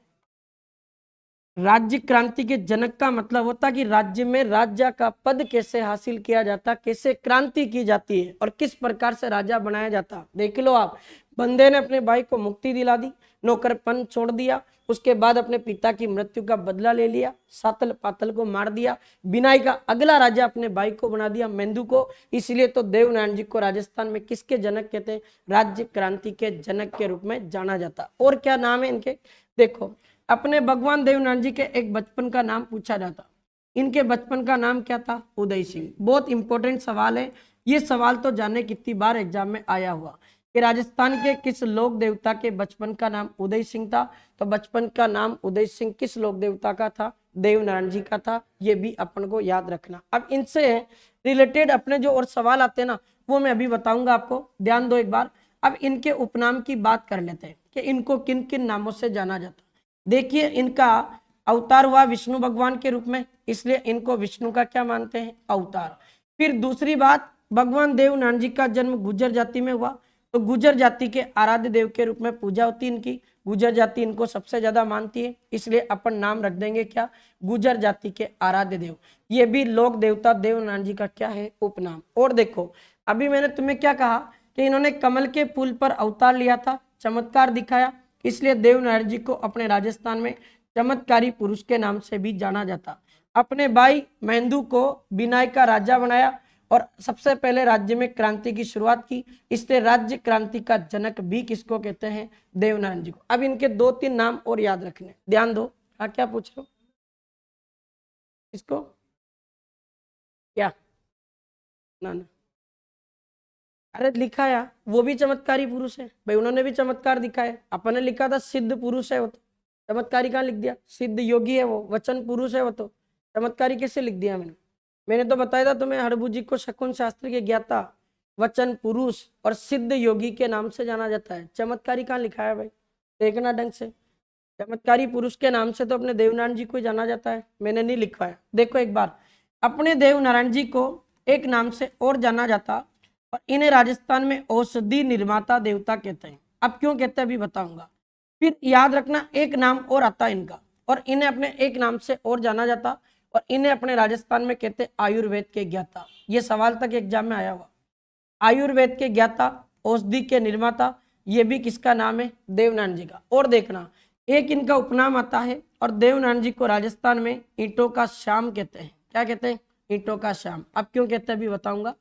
राज्य क्रांति के जनक का मतलब होता कि राज्य में राजा का पद कैसे हासिल किया जाता, कैसे क्रांति की जाती है और किस प्रकार से राजा बनाया जाता। देख लो आप, बंदे ने अपने भाई को मुक्ति दिला दी, नौकरपन छोड़ दिया, उसके बाद अपने पिता की मृत्यु का बदला ले लिया, सातल पातल को मार दिया, बिनाई का अगला राजा अपने भाई को बना दिया, मेंदू को। इसलिए तो देवनारायण जी को राजस्थान में किसके जनक कहते हैं? राज्य क्रांति के जनक के रूप में जाना जाता। और क्या नाम है इनके? देखो, अपने भगवान देवनारायण जी के एक बचपन का नाम पूछा जाता। इनके बचपन का नाम क्या था? उदय सिंह। बहुत इंपॉर्टेंट सवाल है ये सवाल, तो जाने कितनी बार एग्जाम में आया हुआ कि राजस्थान के किस लोक देवता के बचपन का नाम उदय सिंह था। तो बचपन का नाम उदय सिंह किस लोक देवता का था? देवनारायण जी का था। ये भी अपन को याद रखना। अब इनसे रिलेटेड अपने जो और सवाल आते हैं ना, वो मैं अभी बताऊंगा आपको, ध्यान दो एक बार। अब इनके उपनाम की बात कर लेते हैं कि इनको किन किन नामों से जाना जाता। देखिए, इनका अवतार हुआ विष्णु भगवान के रूप में, इसलिए इनको विष्णु का क्या मानते हैं? अवतार। फिर दूसरी बात, भगवान देवनारायण जी का जन्म गुर्जर जाति में हुआ, तो गुर्जर जाति के आराध्य देव के रूप में पूजा होती है इनकी। गुर्जर जाति इनको सबसे ज्यादा मानती है, इसलिए अपन नाम रख देंगे क्या? गुर्जर जाति के आराध्य देव। ये भी लोक देवता देवनारायण जी का क्या है? उपनाम। और देखो, अभी मैंने तुम्हें क्या कहा कि इन्होंने कमल के फूल पर अवतार लिया था, चमत्कार दिखाया, इसलिए देवनारायण जी को अपने राजस्थान में चमत्कारी पुरुष के नाम से भी जाना जाता। अपने भाई मेंदू को बिनाई का राजा बनाया और सबसे पहले राज्य में क्रांति की शुरुआत की, इसलिए राज्य क्रांति का जनक भी किसको कहते हैं? देवनारायण जी को। अब इनके 2-3 नाम और याद रखने, ध्यान दो। क्या पूछ रहे हो? इसको क्या? ना ना, अरे लिखा है, वो भी चमत्कारी पुरुष है भाई, उन्होंने भी चमत्कार दिखाया। अपन ने लिखा था सिद्ध पुरुष है वो, तो चमत्कारी कहाँ लिख दिया? सिद्ध योगी है वो, वचन पुरुष है वो, तो चमत्कारी कैसे लिख दिया मैंने तो बताया था तुम्हें, हरभुजी को शकुन शास्त्र के ज्ञाता, वचन पुरुष और सिद्ध योगी के नाम से जाना जाता है। चमत्कारी कहाँ लिखा है भाई? देखना ढंग से। चमत्कारी पुरुष के नाम से तो अपने देवनारायण जी को जाना जाता है, मैंने नहीं लिखवाया। देखो एक बार, अपने देवनारायण जी को एक नाम से और जाना जाता और इन्हें राजस्थान में औषधि निर्माता देवता कहते हैं। अब क्यों कहते हैं अभी बताऊंगा। फिर याद रखना, एक नाम और आता है इनका, और इन्हें अपने एक नाम से और जाना जाता और इन्हें अपने राजस्थान में कहते हैं आयुर्वेद के ज्ञाता। ये सवाल तक एग्जाम में आया हुआ। आयुर्वेद के ज्ञाता, औषधि के निर्माता, ये भी किसका नाम है? देवनारायण जी का। और देखना, एक इनका उपनाम आता है और देवनारायण जी को राजस्थान में ईंटों का श्याम कहते हैं। क्या कहते हैं? ईंटों का श्याम। अब क्यों कहते हैं अभी बताऊंगा।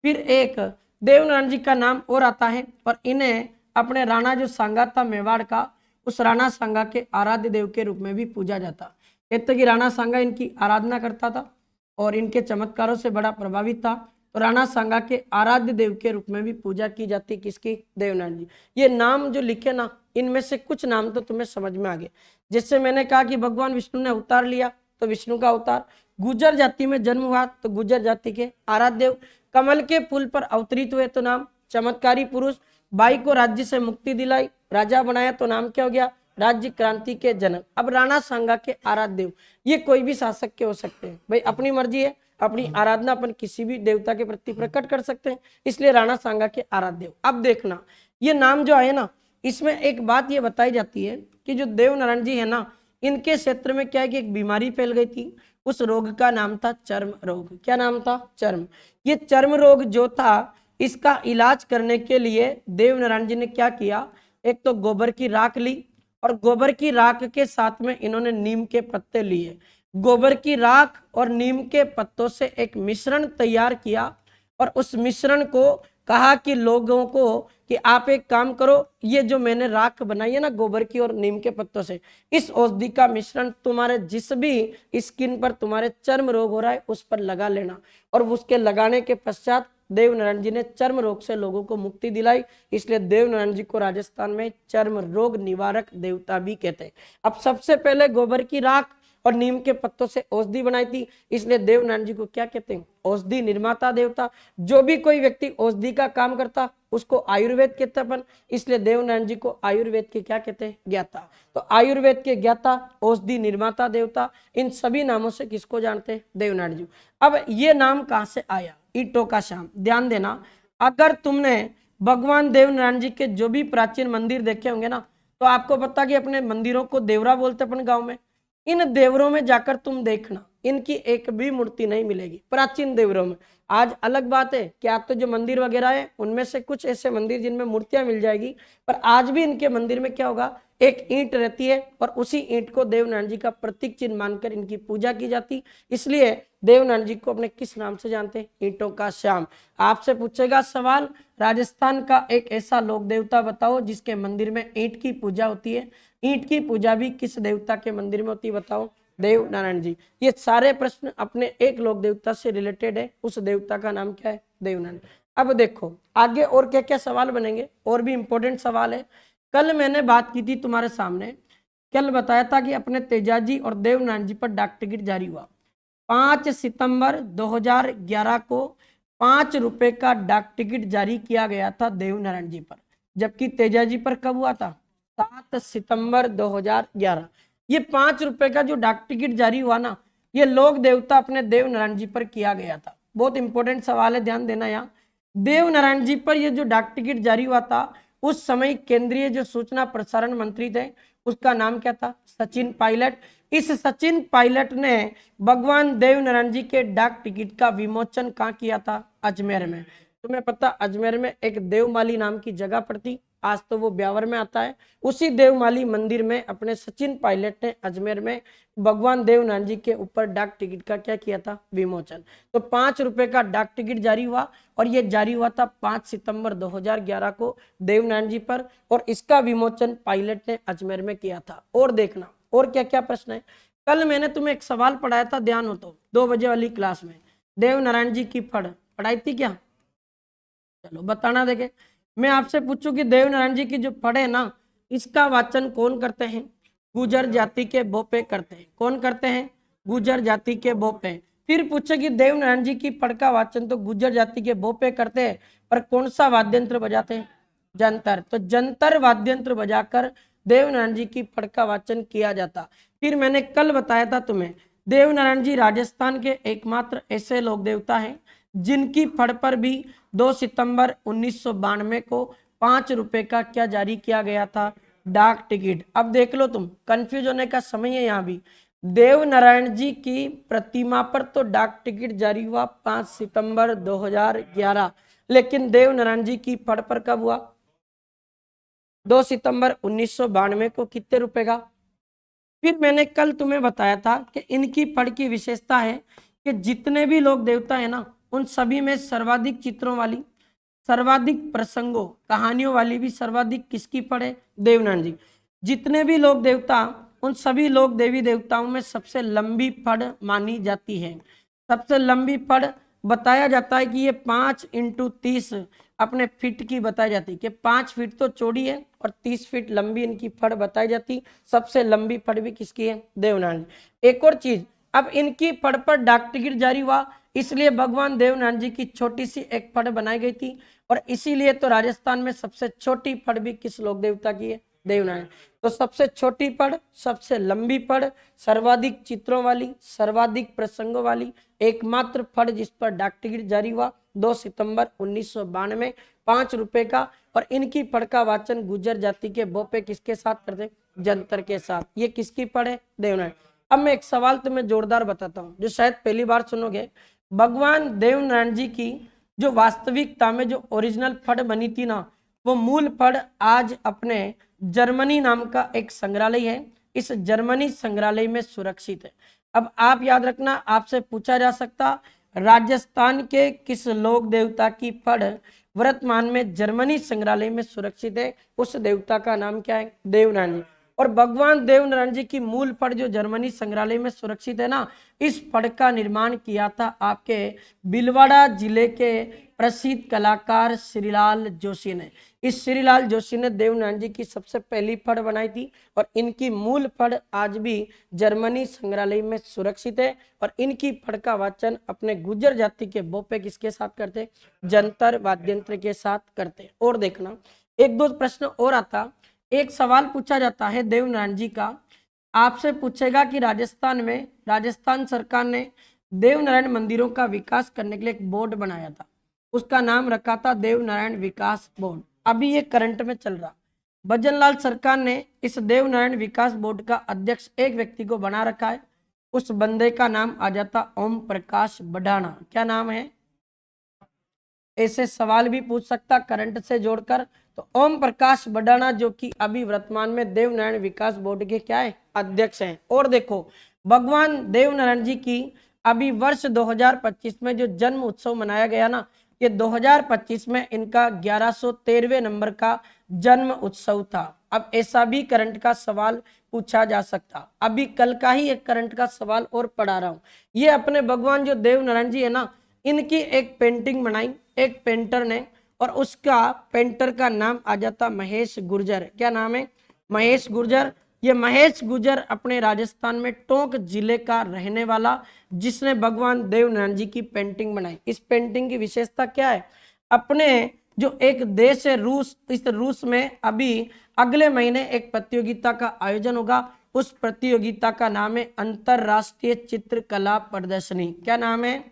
फिर एक देवनारायण जी का नाम और आता है और इन्हें अपने राणा जो सांगा था मेवाड़ का, उस राणा सांगा के आराध्य देव के रूप में भी पूजा जाता। कहते कि राणा सांगा इनकी आराधना करता था और इनके चमत्कारों से बड़ा प्रभावित था, तो राणा सांगा के आराध्य देव के रूप में भी पूजा की जाती। किसकी? देवनारायण जी। ये नाम जो लिखे ना, इनमें से कुछ नाम तो तुम्हें समझ में आ गए। जैसे मैंने कहा कि भगवान विष्णु ने अवतार लिया, तो विष्णु का अवतार। गुर्जर जाति में जन्म हुआ, तो गुर्जर जाति के आराध्य देव। कमल के फूल पर अवतरित हुए, तो नाम चमत्कारी पुरुष। बाई को राज्य से मुक्ति दिलाई, राजा बनाया, तो नाम क्या हो गया? राज्य क्रांति के जनक। अब राणा सांगा के आराध्य देव, ये कोई भी शासक के हो सकते हैं भाई, अपनी मर्जी है, अपनी आराधना अपन किसी भी देवता के प्रति प्रकट कर सकते हैं, इसलिए राणा सांगा के आराध्य देव। अब देखना, ये नाम जो आए ना, इसमें एक बात ये बताई जाती है कि जो देवनारायण जी है ना, इनके क्षेत्र में क्या है कि एक बीमारी फैल गई थी, उस रोग का नाम था चर्म रोग। क्या नाम था? चर्म। ये चर्म रोग जो था, इसका इलाज करने के लिए देवनारायण जी ने क्या किया, एक तो गोबर की राख ली और गोबर की राख के साथ में इन्होंने नीम के पत्ते लिए। गोबर की राख और नीम के पत्तों से एक मिश्रण तैयार किया और उस मिश्रण को कहा कि लोगों को कि आप एक काम करो, ये जो मैंने राख बनाई है ना गोबर की और नीम के पत्तों से, इस औषधि का मिश्रण तुम्हारे जिस भी स्किन पर तुम्हारे चर्म रोग हो रहा है उस पर लगा लेना। और उसके लगाने के पश्चात देवनारायण जी ने चर्म रोग से लोगों को मुक्ति दिलाई, इसलिए देवनारायण जी को राजस्थान में चर्म रोग निवारक देवता भी कहते हैं। अब सबसे पहले गोबर की राख और नीम के पत्तों से औषधि बनाई थी, इसलिए देवनारायण जी को क्या कहते हैं? औषधि निर्माता देवता। जो भी कोई व्यक्ति औषधि का काम करता उसको आयुर्वेद कहते अपन, इसलिए देवनारायण जी को आयुर्वेद के क्या कहते हैं? ज्ञाता। तो आयुर्वेद के ज्ञाता, औषधि निर्माता देवता, इन सभी नामों से किसको जानते हैं? देवनारायण जी। अब ये नाम कहां से आया? ईंटों का श्याम। ध्यान देना, अगर तुमने भगवान देवनारायण जी के जो भी प्राचीन मंदिर देखे होंगे ना, तो आपको पता कि अपने मंदिरों को देवरा बोलते अपन गांव में। इन देवरों में जाकर तुम देखना, इनकी एक भी मूर्ति नहीं मिलेगी प्राचीन देवरों में। आज अलग बात है कि आप तो जो मंदिर वगैरह है उनमें से कुछ ऐसे मंदिर जिनमें मूर्तियां मिल जाएगी, पर आज भी इनके मंदिर में क्या होगा, एक ईंट रहती है और उसी ईंट को देवनारायण जी का प्रतीक चिन्ह मानकर इनकी पूजा की जाती। इसलिए देवनारायण जी को अपने किस नाम से जानते हैं, ईंटों का श्याम। आपसे पूछेगा सवाल, राजस्थान का एक ऐसा लोक देवता बताओ जिसके मंदिर में ईंट की पूजा होती है। ईंट की पूजा भी किस देवता के मंदिर में होती है बताओ, देव नारायण जी। ये सारे प्रश्न अपने एक लोक देवता से रिलेटेड है, उस देवता का नाम क्या है, देवनारायण। अब देखो आगे और क्या क्या सवाल बनेंगे, और भी इंपॉर्टेंट सवाल है। कल मैंने बात की थी तुम्हारे सामने, कल बताया था कि अपने तेजाजी और देवनारायण जी पर डाक टिकट जारी हुआ 5 सितंबर 2011 को 5 रुपए का डाक टिकट जारी किया गया था देवनारायण जी पर, जबकि तेजाजी पर कब हुआ था, 7 सितंबर 2011। ये 5 रुपए का जो डाक टिकट जारी हुआ ना, ये लोक देवता अपने देवनारायण जी पर किया गया था। बहुत इंपॉर्टेंट सवाल है, ध्यान देना। यहाँ देवनारायण जी पर ये जो डाक टिकट जारी हुआ था, उस समय केंद्रीय जो सूचना प्रसारण मंत्री थे उसका नाम क्या था, सचिन पायलट। इस सचिन पायलट ने भगवान देवनारायण जी के डाक टिकट का विमोचन कहाँ किया था, अजमेर में। तुम्हें पता अजमेर में एक देवमाली नाम की जगह पड़ती, आज तो वो ब्यावर में आता है। उसी देवमाली मंदिर में अपने सचिन पायलट ने अजमेर में भगवान देवनारायण जी के ऊपर डाक टिकट का क्या किया था, विमोचन। तो 5 रुपए का डाक टिकट जारी हुआ, और ये जारी हुआ था 5 सितंबर 2011 को देवनारायण जी पर, और इसका विमोचन पायलट ने अजमेर में किया था। और देखना और क्या क्या प्रश्न है। कल मैंने तुम्हें एक सवाल पढ़ाया था, ध्यान हो तो, 2 बजे वाली क्लास में, देवनारायण जी की फड़ पढ़ाई थी क्या, चलो बताना। देखे मैं आपसे पूछूं कि देवनारायण जी की जो फड़ है ना, इसका वाचन कौन करते हैं, गुर्जर जाति के बोपे करते हैं। कौन करते हैं, गुर्जर जाति के बोपे। फिर पूछे कि देवनारायण जी की फड़ का वाचन तो गुर्जर जाति के बोपे करते हैं, पर कौन सा वाद्य यंत्र बजाते हैं, जंतर। तो जंतर वाद्य यंत्र बजाकर देवनारायण जी की फड़ का वाचन किया जाता। फिर मैंने कल बताया था तुम्हें, देवनारायण जी राजस्थान के एकमात्र ऐसे लोक देवता हैं जिनकी फड़ पर भी 2 सितंबर 1992 को 5 रुपए का क्या जारी किया गया था, डाक टिकट। अब देख लो तुम, कंफ्यूज होने का समय है। यहाँ भी देवनारायण जी की प्रतिमा पर तो डाक टिकट जारी हुआ 5 सितंबर 2011, लेकिन देवनारायण जी की फड़ पर कब हुआ, 2 सितंबर 1992 को, कितने रुपए का। फिर मैंने कल तुम्हें बताया था कि इनकी फड़ की विशेषता है कि जितने भी लोक देवता है ना, उन सभी में सर्वाधिक चित्रों वाली, सर्वाधिक प्रसंगों कहानियों वाली भी सर्वाधिक किसकी फड़ है, देवनारायण जी। जितने भी लोक देवता, उन सभी लोक देवी देवताओं में सबसे लंबी फड़ मानी जाती है। सबसे लंबी फड़ बताया जाता है कि ये 5x30 अपने फीट की बताई जाती है, कि 5 फीट तो चौड़ी है और 30 फीट लंबी इनकी फड़ बताई जाती। सबसे लंबी फड़ भी किसकी है, देवनारायण। एक और चीज, अब इनकी फड़ पर डाक टिकट जारी हुआ, इसलिए भगवान देवनारायण जी की छोटी सी एक फड़ बनाई गई थी, और इसीलिए तो राजस्थान में सबसे छोटी फड़ भी किस लोक देवता की है, देवनारायण। तो सबसे छोटी फड़, सबसे लंबी फड़, सर्वाधिक चित्रों वाली, सर्वाधिक प्रसंगों वाली एकमात्र फड़ जिस पर डाक टिकट जारी हुआ 2 सितंबर 1992, 5 रुपए का। और इनकी फड़ का वाचन गुर्जर जाति के बोपे किसके साथ करते, जंतर के साथ। ये किसकी फड़ है, देवनारायण। अब मैं एक सवाल तुम्हें जोरदार बताता हूँ जो शायद पहली बार सुनोगे। भगवान देवनारायण जी की जो वास्तविकता में जो ओरिजिनल फड़ बनी थी ना, वो मूल फड़ आज अपने जर्मनी नाम का एक संग्रहालय है, इस जर्मनी संग्रहालय में सुरक्षित है। अब आप याद रखना, आपसे पूछा जा सकता राजस्थान के किस लोक देवता की फड़ वर्तमान में जर्मनी संग्रहालय में सुरक्षित है, उस देवता का नाम क्या है, देवनारायण। और भगवान देवनारायण जी की मूल फड़ जो जर्मनी संग्रहालय में सुरक्षित है ना, इस फड़ का निर्माण किया था आपके भीलवाड़ा जिले के प्रसिद्ध कलाकार श्रीलाल जोशी ने। इस श्रीलाल जोशी ने देवनारायण जी की सबसे पहली फड़ बनाई थी, और इनकी मूल फड़ आज भी जर्मनी संग्रहालय में सुरक्षित है। और इनकी फड़ का वाचन अपने गुर्जर जाति के बोपे किसके साथ करते, जंतर वाद्यंत्र के साथ करते। और देखना एक दो प्रश्न और आता। एक सवाल पूछा जाता है देवनारायण जी का, आपसे पूछेगा कि राजस्थान में राजस्थान सरकार ने देवनारायण मंदिरों का विकास करने के लिए एक बोर्ड बनाया था, उसका नाम रखा था देवनारायण विकास बोर्ड। अभी ये करंट में चल रहा। भजनलाल सरकार ने इस देवनारायण विकास बोर्ड का अध्यक्ष एक व्यक्ति को बना रखा है, उस बंदे का नाम आ जाता ओम प्रकाश बडाना। क्या नाम है? ऐसे सवाल भी पूछ सकता करंट से जोड़कर। तो ओम प्रकाश बडाना जो कि अभी वर्तमान में देवनारायण विकास बोर्ड के क्या है? अध्यक्ष हैं। और देखो भगवान देवनारायण जी की अभी वर्ष 2025 में जो जन्म उत्सव मनाया गया ना, ये 2025 में इनका 1113वें नंबर का जन्म उत्सव था। अब ऐसा भी करंट का सवाल पूछा जा सकता। अभी कल का ही एक करंट का सवाल और पढ़ा रहा हूं। ये अपने भगवान जो देवनारायण जी है ना, इनकी एक पेंटिंग बनाई एक पेंटर ने, और उसका पेंटर का नाम आ जाता महेश गुर्जर। क्या नाम है? महेश गुर्जर। ये महेश गुर्जर अपने राजस्थान में टोंक जिले का रहने वाला, जिसने भगवान देवनारायण जी की पेंटिंग बनाई। इस पेंटिंग की विशेषता क्या है? अपने जो एक देश है रूस, इस रूस में अभी अगले महीने एक प्रतियोगिता का आयोजन होगा। उस प्रतियोगिता का नाम है अंतरराष्ट्रीय चित्रकला प्रदर्शनी। क्या नाम है?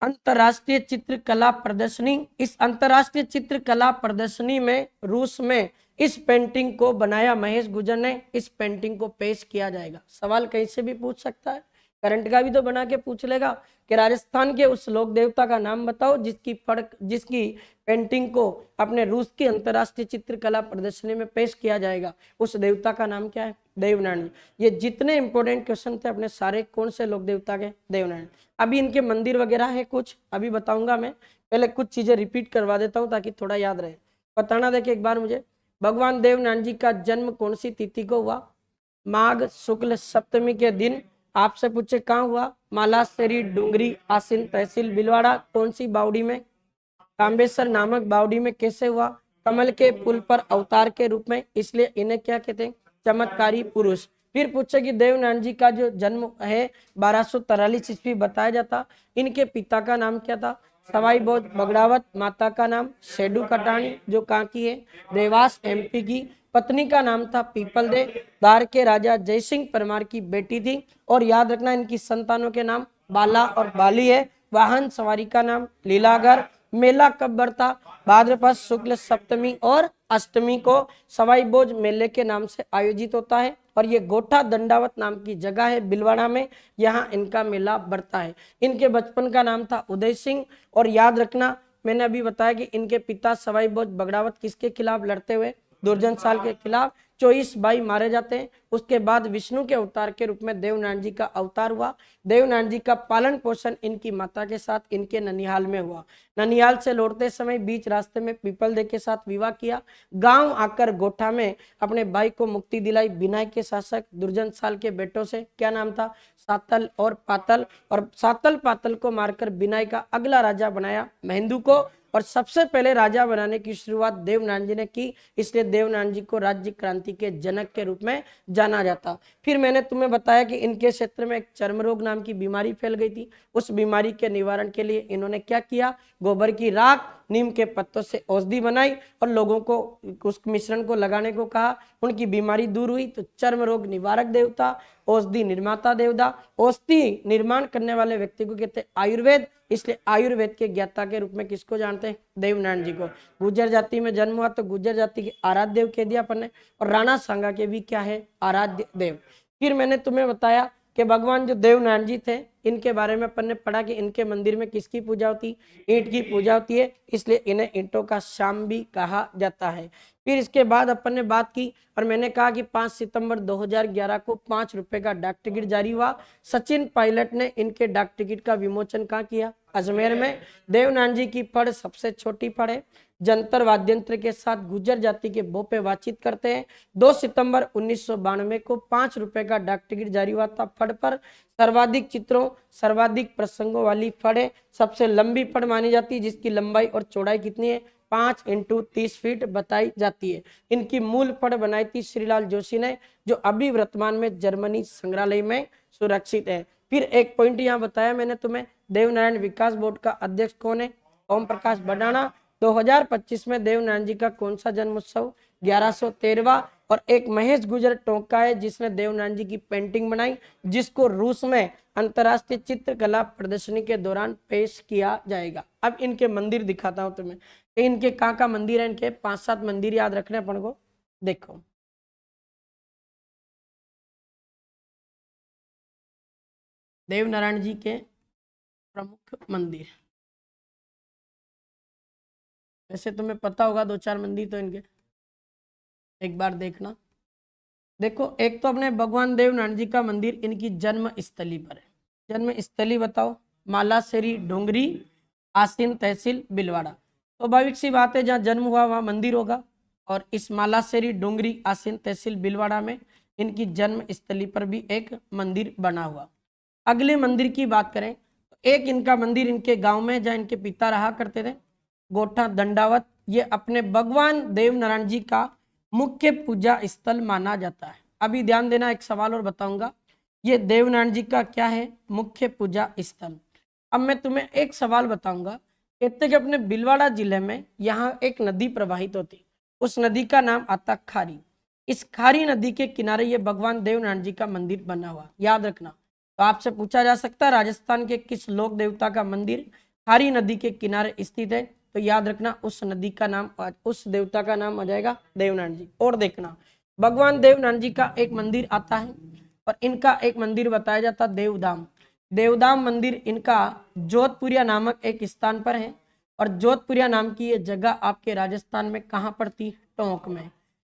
अंतरराष्ट्रीय चित्रकला प्रदर्शनी। इस अंतरराष्ट्रीय चित्रकला प्रदर्शनी में रूस में इस पेंटिंग को बनाया महेश गुर्जर ने। इस पेंटिंग को पेश किया जाएगा। सवाल कहीं से भी पूछ सकता है, करंट का भी तो बना के पूछ लेगा कि राजस्थान के उस लोक देवता का नाम बताओ जिसकी पेंटिंग को अपने रूस की अंतरराष्ट्रीय चित्रकला प्रदर्शनी में पेश किया जाएगा। उस देवता का नाम क्या है? देवनारायण। ये जितने इंपॉर्टेंट क्वेश्चन थे अपने सारे कौन से लोक देवता के? देवनारायण। अभी इनके मंदिर वगैरह है कुछ, अभी बताऊंगा मैं। पहले कुछ चीजें रिपीट करवा देता हूं ताकि थोड़ा याद रहे। बताना देखिए एक बार मुझे, भगवान देवनारायण जी का जन्म कौन सी तिथि को हुआ? माघ शुक्ल सप्तमी के दिन। आपसे पूछे कहाँ हुआ? मालासेरी डूंगरी आसीन तहसील भीलवाड़ा। कौन सी बावड़ी में? काम्बेसर नामक बावड़ी में। कैसे हुआ? कमल के पुल पर अवतार के रूप में, इसलिए इन्हें क्या कहते हैं? चमत्कारी पुरुष। फिर पूछे कि देवनारायण जी का जो जन्म है 1243 ईस्वी बताया जाता। इनके पिता का नाम क्या था? सवाई भोज बगड़ावत। माता का नाम शेडू कटानी, जो कहाँ की है? देवास एमपी की। पत्नी का नाम था पीपल दे, दार के राजा जयसिंह परमार की बेटी थी। और याद रखना इनकी संतानों के नाम बाला और बाली है। वाहन सवारी का नाम लीलागर। मेला कब बढ़ता? भाद्रपद शुक्ल सप्तमी और अष्टमी को सवाई भोज मेले के नाम से आयोजित होता है। और ये गोठा दंडावत नाम की जगह है भीलवाड़ा में, यहाँ इनका मेला बढ़ता है। इनके बचपन का नाम था उदय सिंह। और याद रखना मैंने अभी बताया कि इनके पिता सवाई भोज बगड़ावत किसके खिलाफ लड़ते हुए? दुर्जन साल के खिलाफ। 24 भाई मारे जाते हैं। उसके बाद विष्णु के अवतार के रूप में देवनारायण जी का अवतार हुआ। देवनारायण जी का पालन पोषण इनकी माता के साथ इनके ननिहाल में हुआ। ननिहाल से लौटते समय बीच रास्ते में पीपल दे के साथ विवाह किया। गांव आकर गोठा में अपने भाई को मुक्ति दिलाई बिनाई के शासक दुर्जन साल के बेटों से। क्या नाम था? सातल और पातल। और सातल पातल को मारकर बिनाई का अगला राजा बनाया महेंदू को। और सबसे पहले राजा बनाने की शुरुआत देवनारायण जी ने की, इसलिए देवनारायण जी को राज्य क्रांति के जनक के रूप में जाना जाता। फिर मैंने तुम्हें बताया कि इनके क्षेत्र में एक चर्म रोग नाम की बीमारी फैल गई थी। उस बीमारी के निवारण के लिए इन्होंने क्या किया? गोबर की राख नीम के पत्तों से औषधि बनाई और लोगों को उस मिश्रण को लगाने को कहा। उनकी बीमारी दूर हुई। तो चर्म रोग निवारक देवता, औषधि निर्माता देवता। औषधि निर्माण करने वाले व्यक्ति को कहते हैं आयुर्वेद, इसलिए आयुर्वेद के ज्ञाता के रूप में किसको जानते हैं? देवनारायण जी को। गुर्जर जाति में जन्म हुआ तो गुर्जर जाति के आराध्य देव कह दिया अपन ने। और राणा सांगा के भी क्या है? आराध्य देव। फिर मैंने तुम्हें बताया कि भगवान जो देवनारायण जी थे इनके बारे में अपन ने पढ़ा कि इनके मंदिर में किसकी पूजा होती? ईंट की पूजा होती है, इसलिए इन्हें ईंटों का श्याम भी कहा जाता है। फिर इसके बाद अपन ने बात की और मैंने कहा कि 5 सितंबर 2011 को 5 रुपए का डाक टिकट जारी हुआ। सचिन पायलट ने इनके डाक टिकट का विमोचन कहाँ किया? अजमेर में। देवनारायण जी की फड़ सबसे छोटी फड़ है। जंतर वाद्यंत्र के साथ गुर्जर जाति के बोपे बातचीत करते हैं। 2 सितंबर 1992 को 5 रुपए का डाक टिकट जारी हुआ था। फड़ पर सर्वाधिक चित्रों सर्वाधिक प्रसंगों वाली फड़ है। सबसे लंबी फड़ मानी जाती है, जिसकी लंबाई और चौड़ाई कितनी है? 5 × 30 फीट बताई जाती है। इनकी मूल फड़ बनाई थी श्रीलाल जोशी ने, जो अभी वर्तमान में जर्मनी संग्रहालय में सुरक्षित है। फिर एक पॉइंट यहाँ बताया मैंने तुम्हें, देवनारायण विकास बोर्ड का अध्यक्ष कौन है? ओम प्रकाश बडाना। 2025 में देवनारायण जी का कौन सा जन्म उत्सव? 1113वां। और एक महेश गुजर टोंका है जिसने देवनारायण जी की पेंटिंग बनाई, जिसको रूस में अंतर्राष्ट्रीय चित्रकला प्रदर्शनी के दौरान पेश किया जाएगा। अब इनके मंदिर दिखाता हूं तुम्हें, इनके कहाँ मंदिर है, इनके 5-7 मंदिर याद रखने अपन को। देखो देवनारायण जी के प्रमुख मंदिर, वैसे तुम्हें पता होगा 2-4 मंदिर तो इनके, एक बार देखना। देखो एक तो अपने भगवान देवनारायण जी का मंदिर इनकी जन्म स्थली पर है। जन्म स्थली बताओ, मालासेरी डोंगरी, आसीन तहसील बिलवाड़ा। तो स्वाभाविक सी बात है, जहाँ जन्म हुआ वहाँ मंदिर होगा, और इस मालासेरी डोंगरी आसीन तहसील बिलवाड़ा में इनकी जन्म स्थली पर भी एक मंदिर बना हुआ। अगले मंदिर की बात करें तो एक इनका मंदिर इनके गांव में जहाँ इनके पिता रहा करते थे, गोठा दंडावत, ये अपने भगवान देवनारायण जी का मुख्य पूजा स्थल माना जाता है। अभी ध्यान देना, एक सवाल और बताऊंगा, ये देवनारायण जी का क्या है, मुख्य पूजा स्थल। अब मैं तुम्हें एक सवाल बताऊंगा, कहते कि अपने भीलवाड़ा जिले में यहाँ एक नदी प्रवाहित होती, उस नदी का नाम आता खारी। इस खारी नदी के किनारे ये भगवान देवनारायण जी का मंदिर बना हुआ, याद रखना। तो आपसे पूछा जा सकता है राजस्थान के किस लोक देवता का मंदिर खारी नदी के किनारे स्थित है, तो याद रखना उस नदी का नाम, उस देवता का नाम आ जाएगा देवनारायण जी। और देखना भगवान देवनारायण जी का एक मंदिर आता है, और इनका एक मंदिर बताया जाता देवधाम। देवधाम मंदिर इनका जोधपुरिया नामक एक स्थान पर है, और जोधपुरिया नाम की ये जगह आपके राजस्थान में कहाँ पड़ती, टोंक में।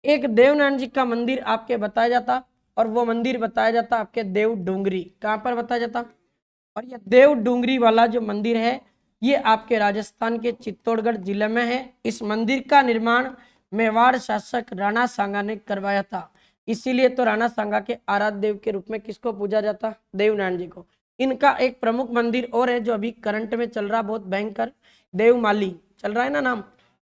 एक देवनारायण जी का मंदिर आपके बताया जाता, और वो मंदिर बताया जाता आपके देव डूंगरी, कहाँ पर बताया जाता, और ये देव डूंगरी वाला जो मंदिर है ये आपके राजस्थान के चित्तौड़गढ़ जिले में है। इस मंदिर का निर्माण मेवाड़ शासक राणा सांगा ने करवाया था, इसीलिए तो राणा सांगा के आराध्य देव के रूप में किसको पूजा जाता, देवनारायण जी को। इनका एक प्रमुख मंदिर और है जो अभी करंट में चल रहा, बहुत भयंकर, देवमाली चल रहा है ना नाम,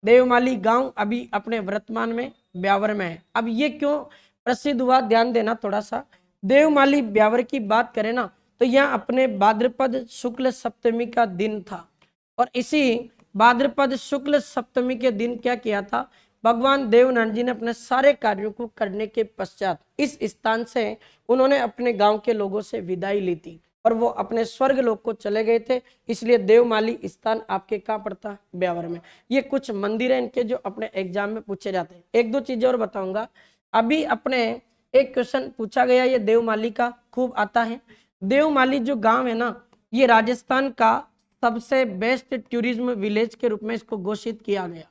देवमाली गांव अभी अपने वर्तमान में ब्यावर में है। अब ये क्यों प्रसिद्ध हुआ, ध्यान देना थोड़ा सा। देवमाली ब्यावर की बात करें ना, तो यहाँ अपने भाद्रपद शुक्ल सप्तमी का दिन था, और इसी भाद्रपद शुक्ल सप्तमी के दिन क्या किया था, भगवान देवनारायण जी ने अपने सारे कार्यों को करने के पश्चात इस स्थान से उन्होंने अपने गांव के लोगों से विदाई ली थी, और वो अपने स्वर्ग लोक को चले गए थे, इसलिए देवमाली स्थान आपके कहाँ पड़ता, ब्यावर में। ये कुछ मंदिर हैं इनके जो अपने एग्जाम में पूछे जाते हैं। एक दो चीजें और बताऊंगा। अभी अपने एक क्वेश्चन पूछा गया, ये देवमाली का खूब आता है। देवमाली जो गांव है ना, ये राजस्थान का सबसे बेस्ट टूरिज्म विलेज के रूप में इसको घोषित किया गया।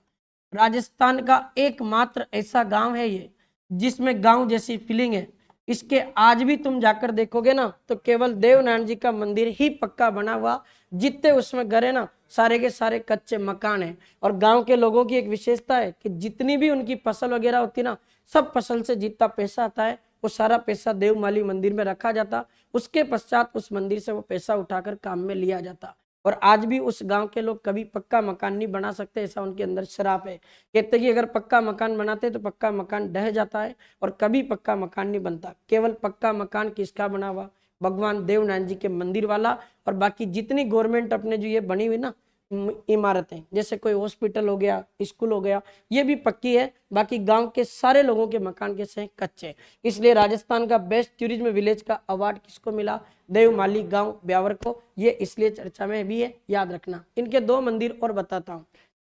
राजस्थान का एकमात्र ऐसा गांव है ये जिसमें गांव जैसी फीलिंग है। इसके आज भी तुम जाकर देखोगे ना, तो केवल देवनारायण जी का मंदिर ही पक्का बना हुआ, जितने उसमें घर है ना सारे के सारे कच्चे मकान हैं। और गांव के लोगों की एक विशेषता है कि जितनी भी उनकी फसल वगैरह होती है ना, सब फसल से जितना पैसा आता है वो सारा पैसा देवमाली मंदिर में रखा जाता, उसके पश्चात उस मंदिर से वो पैसा उठाकर काम में लिया जाता। और आज भी उस गांव के लोग कभी पक्का मकान नहीं बना सकते, ऐसा उनके अंदर श्राप है। कहते कि अगर पक्का मकान बनाते तो पक्का मकान ढह जाता है, और कभी पक्का मकान नहीं बनता। केवल पक्का मकान किसका बना हुआ, भगवान देवनारायण जी के मंदिर वाला। और बाकी जितनी गवर्नमेंट अपने जो ये बनी हुई ना इमारतें, जैसे कोई हॉस्पिटल हो गया, स्कूल हो गया, ये भी पक्की है। बाकी गांव के सारे लोगों के मकान कैसे हैं, कच्चे। इसलिए राजस्थान का बेस्ट टूरिज्म विलेज का अवार्ड किसको मिला, देवमाली गांव ब्यावर को। ये इसलिए चर्चा में भी है, याद रखना। इनके दो मंदिर और बताता हूँ।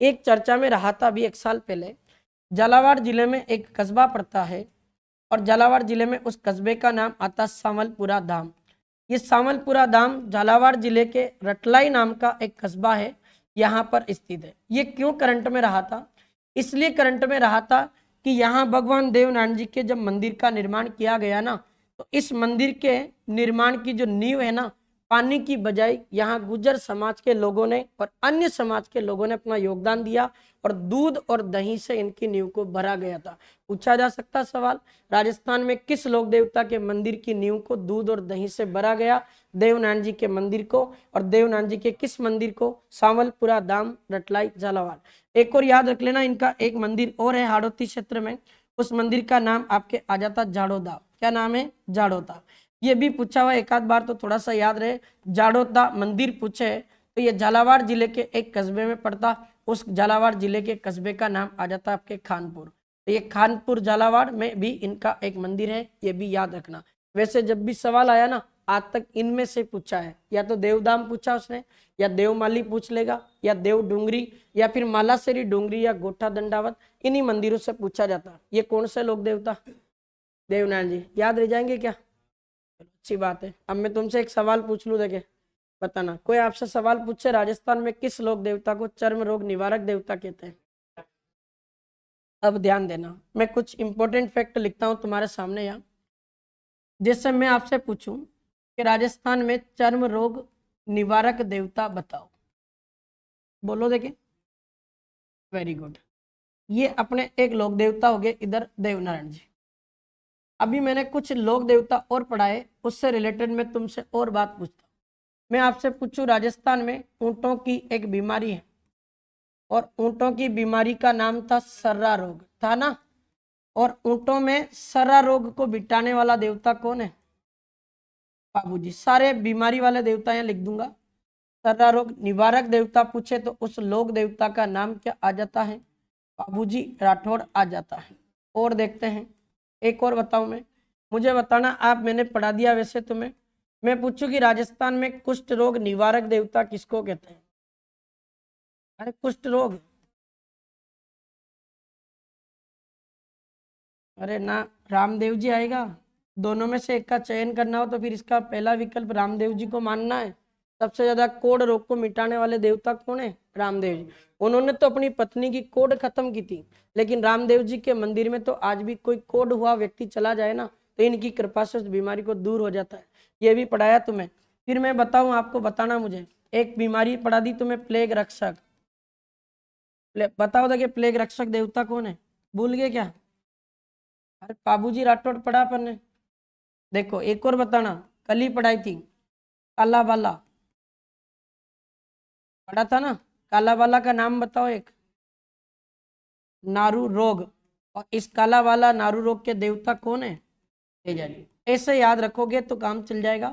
एक चर्चा में रहा था अभी 1 साल पहले, झालावाड़ जिले में एक कस्बा पड़ता है, और झालावाड़ जिले में उस कस्बे का नाम आता सांवलपुरा धाम। ये सांवलपुरा धाम झालावाड़ जिले के रटलाई नाम का एक कस्बा है, यहाँ पर स्थित है। ये क्यों करंट में रहा था, इसलिए करंट में रहा था कि यहाँ भगवान देवनारायण जी के जब मंदिर का निर्माण किया गया ना, तो इस मंदिर के निर्माण की जो नींव है ना, पानी की बजाय यहाँ गुर्जर समाज के लोगों ने और अन्य समाज के लोगों ने अपना योगदान दिया, और दूध और दही से इनकी नींव को भरा गया था। पूछा जा सकता सवाल, राजस्थान में किस लोक देवता के मंदिर की नींव को दूध और दही से भरा गया, देवनारायण जी के मंदिर को। और देवनारायण जी के किस मंदिर को, सांवलपुरा धाम रटलाई झालावाड़। एक और याद रख लेना, इनका एक मंदिर और है हाड़ौती क्षेत्र में, उस मंदिर का नाम आपके आ जाता जाड़ोदा। क्या नाम है, जाड़ोदा। ये भी पूछा हुआ एक आध बार, तो थोड़ा सा याद रहे। जाड़ोदा मंदिर पूछे तो ये झालावाड़ जिले के एक कस्बे में पड़ता, उस झालावाड़ जिले के कस्बे का नाम आ जाता आपके खानपुर। तो ये खानपुर झालावाड़ में भी इनका एक मंदिर है, ये भी याद रखना। वैसे जब भी सवाल आया ना आज तक इनमें से पूछा है, या तो देवधाम पूछा उसने, या देवमाली पूछ लेगा, या देव डूंगरी, या फिर मालासेरी डूंगरी, या गोठा दंडावत, इन्हीं मंदिरों से पूछा जाता। ये कौन से लोक देवता? देवनारायण जी। याद रह जाएंगे क्या? अच्छी बात है। अब मैं तुमसे एक सवाल पूछ लूं, देखे बताना। कोई आपसे सवाल पूछे राजस्थान में किस लोक देवता को चर्म रोग निवारक देवता कहते हैं? अब ध्यान देना, मैं कुछ इंपॉर्टेंट फैक्ट लिखता हूं तुम्हारे सामने यहाँ। जैसे मैं आपसे पूछूं कि राजस्थान में चर्म रोग निवारक देवता बताओ, बोलो देखे। Very good. ये अपने एक लोक देवता हो गए इधर देवनारायण जी। अभी मैंने कुछ लोक देवता और पढ़ाए, उससे रिलेटेड मैं तुमसे और बात पूछता हूँ। मैं आपसे पूछूं, राजस्थान में ऊंटों की एक बीमारी है, और ऊंटों की बीमारी का नाम था सर्रा रोग, था ना? और ऊंटों में सर्रा रोग को मिटाने वाला देवता कौन है? बाबूजी। सारे बीमारी वाले देवता यहाँ लिख दूंगा। सर्रा रोग निवारक देवता पूछे तो उस लोक देवता का नाम क्या आ जाता है? बाबूजी राठौड़ आ जाता है। और देखते हैं, एक और बताऊं मैं, मुझे बताना। आप, मैंने पढ़ा दिया वैसे तुम्हें। मैं पूछूं कि राजस्थान में कुष्ठ रोग निवारक देवता किसको कहते हैं? अरे कुष्ठ रोग, अरे ना, रामदेव जी आएगा। दोनों में से एक का चयन करना हो तो फिर इसका पहला विकल्प रामदेव जी को मानना है। सबसे ज्यादा कोढ़ रोग को मिटाने वाले देवता कौन है? रामदेव जी। उन्होंने तो अपनी पत्नी की कोढ़ खत्म की थी, लेकिन रामदेव जी के मंदिर में तो आज भी कोई कोढ़ हुआ व्यक्ति चला जाए ना तो इनकी कृपा से उस बीमारी को दूर हो जाता है। ये भी पढ़ाया तुम्हें। फिर मैं बताऊं आपको, बताना मुझे। एक बीमारी पढ़ा दी तुम्हें, प्लेग रक्षक। बताओ देखिए, प्लेग रक्षक देवता कौन है? भूल गए क्या? अरे बाबूजी राठौड़ पढ़ा अपन ने। देखो एक और बताना, कल ही पढ़ाई थी, काला बाला पढ़ा था ना। काला बाला का नाम बताओ एक। नारू रोग। और इस काला वाला नारू रोग के देवता कौन है? तेजाजी। ऐसे याद रखोगे तो काम चल जाएगा,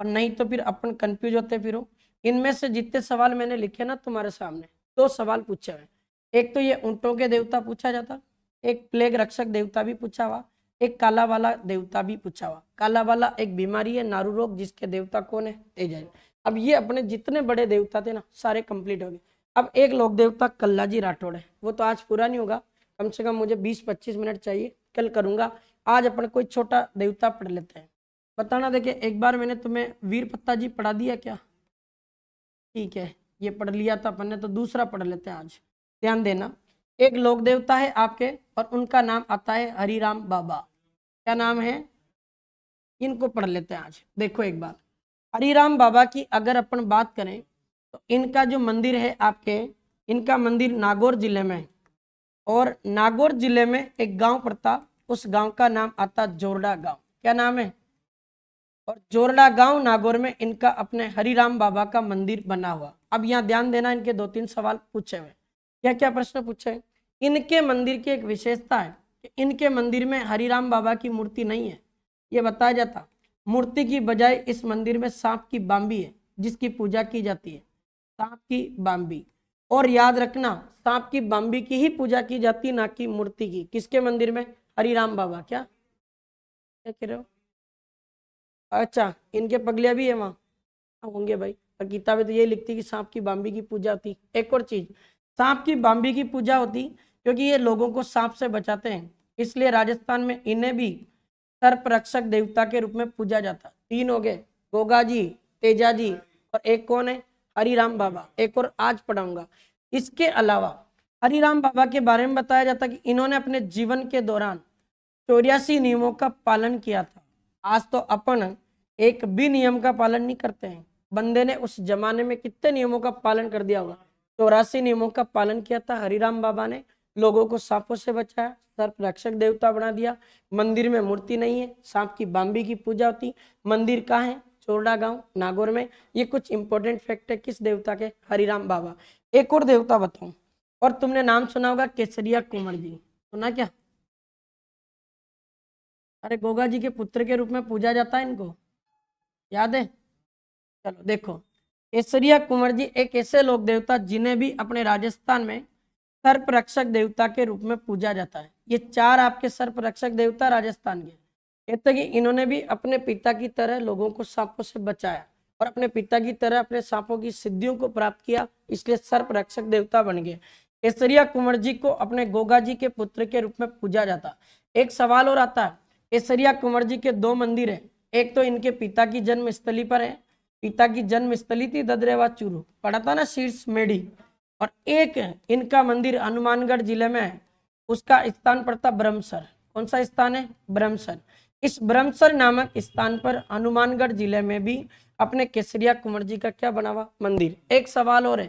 और नहीं तो फिर अपन कंफ्यूज होते फिरो। इनमें से जितने सवाल मैंने लिखे ना तुम्हारे सामने, दो सवाल पूछे हुए। एक तो ये ऊंटों के देवता पूछा जाता, एक प्लेग रक्षक देवता भी पूछा हुआ, एक काला वाला देवता भी पूछा हुआ। काला वाला एक बीमारी है नारू रोग, जिसके देवता कौन है? तेजाजी। अब ये अपने जितने बड़े देवता थे ना सारे कंप्लीट हो गए। अब एक लोक देवता कल्लाजी राठौड़ है, वो तो आज पूरा नहीं होगा, कम से कम मुझे 20-25 मिनट चाहिए, कल करूंगा। आज अपन कोई छोटा देवता पढ़ लेते हैं। बताना। देखिए एक बार मैंने तुम्हें वीरपत्ता जी पढ़ा दिया क्या? ठीक है, ये पढ़ लिया था अपन ने, तो दूसरा पढ़ लेते हैं आज। ध्यान देना, एक लोक देवता है आपके, और उनका नाम आता है हरिराम बाबा। क्या नाम है? इनको पढ़ लेते हैं आज। देखो एक बार, हरिराम बाबा की अगर अपन बात करें तो इनका जो मंदिर है आपके, इनका मंदिर नागौर जिले में है। और नागौर जिले में एक गांव पड़ता, उस गांव का नाम आता जोरडा गांव। क्या नाम है? और जोरडा गांव नागौर में इनका अपने हरिराम बाबा का मंदिर बना हुआ। अब यहाँ ध्यान देना, इनके 2-3 सवाल पूछे हुए। क्या क्या प्रश्न पूछे? इनके मंदिर की एक विशेषता है कि इनके मंदिर में हरिराम बाबा की मूर्ति नहीं है, ये बताया जाता। मूर्ति की बजाय इस मंदिर में सांप की बाम्बी है, जिसकी पूजा की जाती है। सांप की बाम्बी। और याद रखना, सांप की बाम्बी की ही पूजा की जाती, ना कि मूर्ति की। किसके मंदिर में? हरिराम बाबा। क्या क्या कह रहे हो? अच्छा, इनके पगलिया भी है वहाँ? होंगे भाई, और किताबें तो यही लिखती कि सांप की बाम्बी की पूजा होती। एक और चीज, सांप की बाम्बी की पूजा होती क्योंकि ये लोगों को सांप से बचाते हैं, इसलिए राजस्थान में इन्हें भी सर्प रक्षक देवता के रूप में पूजा जाता। 3 हो गए, गोगा जी, तेजा जी, और एक कौन है? हरिराम बाबा। एक और आज पढ़ाऊंगा। इसके अलावा हरिराम बाबा के बारे में बताया जाता कि इन्होंने अपने जीवन के दौरान 84 नियमों का पालन किया था। आज तो अपन एक भी नियम का पालन नहीं करते हैं। बंदे ने उस जमाने में कितने नियमों का पालन कर दिया होगा? 84 नियमों का पालन किया था हरिराम बाबा ने। लोगों को सांपों से बचाया, सर्प रक्षक देवता बना दिया। मंदिर में मूर्ति नहीं है, सांप की बाम्बी की पूजा होती। मंदिर कहाँ है? चोरडा गांव नागौर में। ये कुछ इंपॉर्टेंट फैक्ट है किस देवता के? हरिराम बाबा। एक और देवता बताऊं, और तुमने नाम सुना होगा केसरिया कुंवर जी, सुना क्या? अरे गोगा जी के पुत्र के रूप में पूजा जाता है इनको, याद है? चलो देखो, केसरिया कुंवर जी एक ऐसे लोक देवता जिन्हें भी अपने राजस्थान में सर्प रक्षक देवता के रूप में पूजा जाता है। ये 4 आपके सर्प रक्षक देवता राजस्थान के, कहते कि इन्होंने भी अपने पिता की तरह लोगों को सांपों से बचाया और अपने पिता की तरह अपने सांपों की सिद्धियों को प्राप्त किया, इसलिए सर्प रक्षक देवता बन गए। केसरिया कुंवर जी को अपने गोगा जी के पुत्र के रूप में पूजा जाता। एक सवाल और आता है, केसरिया कुंवर जी के 2 मंदिर है, एक तो इनके पिता की जन्म स्थली पर है, पिता की जन्म स्थली थी ददरेवा चूरू, पढ़ा था ना शीर्ष मेढ़ी, और एक इनका मंदिर हनुमानगढ़ जिले में है, उसका स्थान पड़ता ब्रह्मसर। कौन सा स्थान है? ब्रह्मसर। इस ब्रह्मसर नामक स्थान पर हनुमानगढ़ जिले में भी अपने केसरिया कुंवर जी का क्या बना हुआ? मंदिर। एक सवाल और है,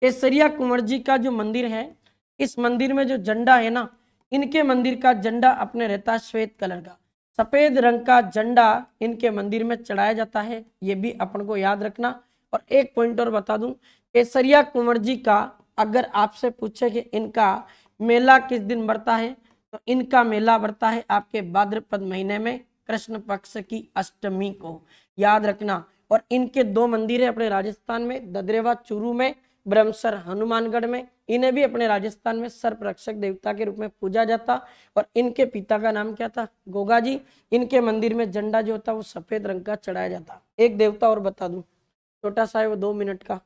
केसरिया कुंवर जी का जो मंदिर है, इस मंदिर में जो झंडा है ना, इनके मंदिर का झंडा अपने रहता है श्वेत कलर का, सफेद रंग का झंडा इनके मंदिर में चढ़ाया जाता है, ये भी अपन को याद रखना। और एक पॉइंट और बता दूं, केसरिया कुंवर जी का अगर आपसे पूछे कि इनका मेला किस दिन बढ़ता है, तो इनका मेला बढ़ता है आपके भाद्रपद महीने में कृष्ण पक्ष की अष्टमी को, याद रखना। और इनके 2 मंदिर है अपने राजस्थान में, ददरेवा चूरू में, ब्रह्मसर हनुमानगढ़ में। इन्हें भी अपने राजस्थान में सर्प रक्षक देवता के रूप में पूजा जाता। और इनके पिता का नाम क्या था? गोगा जी। इनके मंदिर में झंडा जो होता वो सफेद रंग का चढ़ाया जाता। एक देवता और बता दूं, छोटा सा है वो, 2 मिनट का।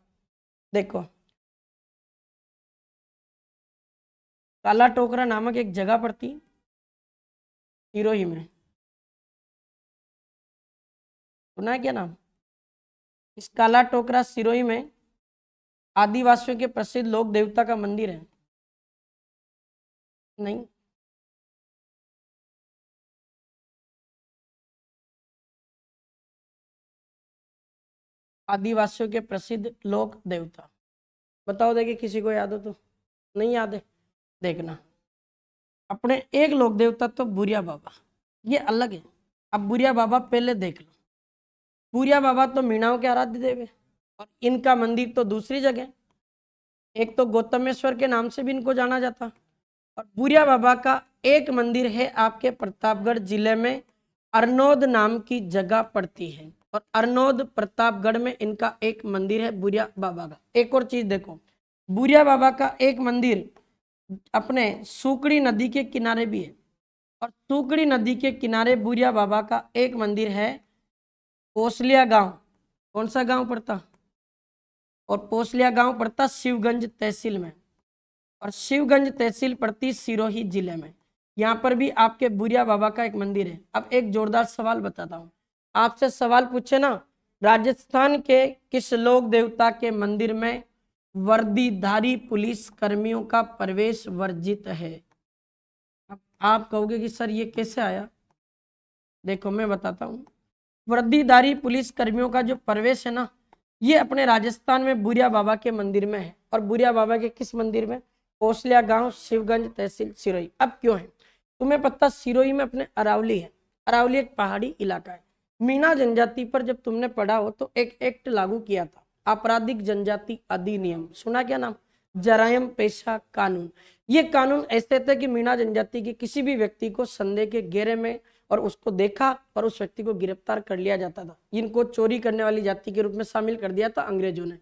देखो, काला टोकरा नामक एक जगह पड़ती सिरोही में, सुना है क्या नाम? इस काला टोकरा सिरोही में आदिवासियों के प्रसिद्ध लोक देवता का मंदिर है। नहीं, आदिवासियों के प्रसिद्ध लोक देवता बताओ, देखिए किसी को याद हो तो। नहीं याद है? देखना, अपने एक लोक देवता तो बुरिया बाबा, ये अलग है। अब बुरिया बाबा पहले देख लो, बुरिया बाबा तो मीणाओं के आराध्य देव है, और इनका मंदिर तो दूसरी जगह, एक तो गौतमेश्वर के नाम से भी इनको जाना जाता। और बुरिया बाबा का एक मंदिर है आपके प्रतापगढ़ जिले में, अरनोद नाम की जगह पड़ती है, और अरनोद प्रतापगढ़ में इनका एक मंदिर है बुरिया बाबा का। एक और चीज देखो, बुरिया बाबा का एक मंदिर अपने सुकड़ी नदी के किनारे भी है, और सुकड़ी नदी के किनारे बुरिया बाबा का एक मंदिर है पोसलिया गांव। कौन सा गांव पड़ता? और पोसलिया गांव पड़ता शिवगंज तहसील में, और शिवगंज तहसील पड़ती सिरोही जिले में। यहाँ पर भी आपके बुरिया बाबा का एक मंदिर है। अब एक जोरदार सवाल बताता हूँ, आपसे सवाल पूछे ना, राजस्थान के किस लोक देवता के मंदिर में वर्दीधारी पुलिस कर्मियों का प्रवेश वर्जित है? अब आप कहोगे कि सर ये कैसे आया? देखो मैं बताता हूँ, वर्दीधारी पुलिस कर्मियों का जो प्रवेश है ना, ये अपने राजस्थान में बुरिया बाबा के मंदिर में है। और बुरिया बाबा के किस मंदिर में? कोसलिया गांव, शिवगंज तहसील, सिरोही। अब क्यों है तुम्हें पता? सिरोही में अपने अरावली है, अरावली एक पहाड़ी इलाका है। मीणा जनजाति पर जब तुमने पढ़ा हो तो एक एक्ट लागू किया था, आपराधिक जनजाति अधिनियम, सुना क्या नाम? जरायम पेशा कानून। ये कानून ऐसे थे कि मीणा जनजाति के किसी भी व्यक्ति को संदेह के घेरे में और उसको देखा और उस व्यक्ति को गिरफ्तार कर लिया जाता था। इनको चोरी करने वाली जाति के रूप में शामिल कर दिया था अंग्रेजों ने।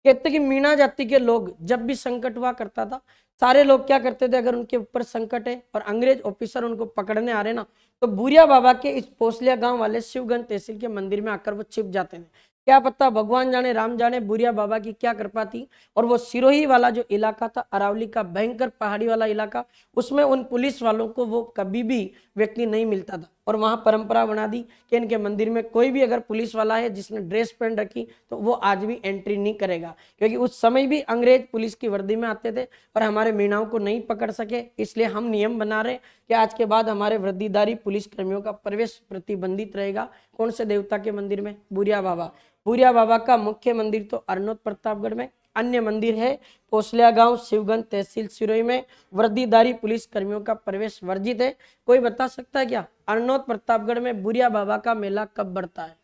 कहते कि मीणा जाति के लोग जब भी संकट हुआ करता था, सारे लोग क्या करते थे, अगर उनके ऊपर संकट है और अंग्रेज ऑफिसर उनको पकड़ने आ रहे ना, तो बुरिया बाबा के इस पोसलिया गांव वाले शिवगंज तहसील के मंदिर में आकर वो छिप जाते थे। क्या पता, भगवान जाने राम जाने बुरिया बाबा की क्या कृपा थी, और वो सिरोही वाला जो इलाका था, अरावली का भयंकर पहाड़ी वाला इलाका, उसमें उन पुलिस वालों को वो कभी भी व्यक्ति नहीं मिलता था। और वहां परंपरा बना दी कि इनके मंदिर में कोई भी अगर पुलिस वाला है जिसने ड्रेस पहन रखी तो वो आज भी एंट्री नहीं करेगा, क्योंकि उस समय भी अंग्रेज पुलिस की वर्दी में आते थे और हमारे मीणाओं को नहीं पकड़ सके। इसलिए हम नियम बना रहे कि आज के बाद हमारे वृद्धिधारी पुलिस कर्मियों का प्रवेश प्रतिबंधित रहेगा। कौन से देवता के मंदिर में? बुरिया बाबा। बुरिया बाबा का मुख्य मंदिर तो अरनोद प्रतापगढ़ में, अन्य मंदिर है पोसलिया गांव, शिवगंज तहसील, सिरोही में। वृद्धिधारी पुलिस कर्मियों का प्रवेश वर्जित है। कोई बता सकता है क्या अरनोद प्रतापगढ़ में बुरिया बाबा का मेला कब बढ़ता है?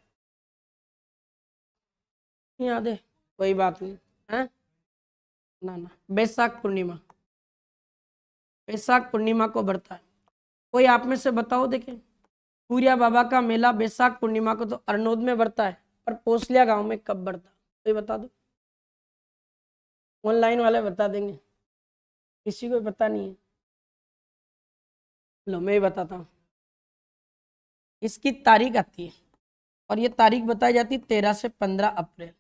याद है? कोई बात नहीं है ना, ना, बैसाख पूर्णिमा, बैसाख पूर्णिमा को बढ़ता है। कोई आप में से बताओ देखें, बुरिया बाबा का मेला बैसाख पूर्णिमा को तो अरनोद में बढ़ता है, पर पोसलिया गांव में कब बढ़ता है? कोई बता दो, ऑनलाइन वाले बता देंगे। किसी को पता नहीं है? लो मैं ही बताता हूँ। इसकी तारीख आती है और ये तारीख बताई जाती है 13 से 15 अप्रैल।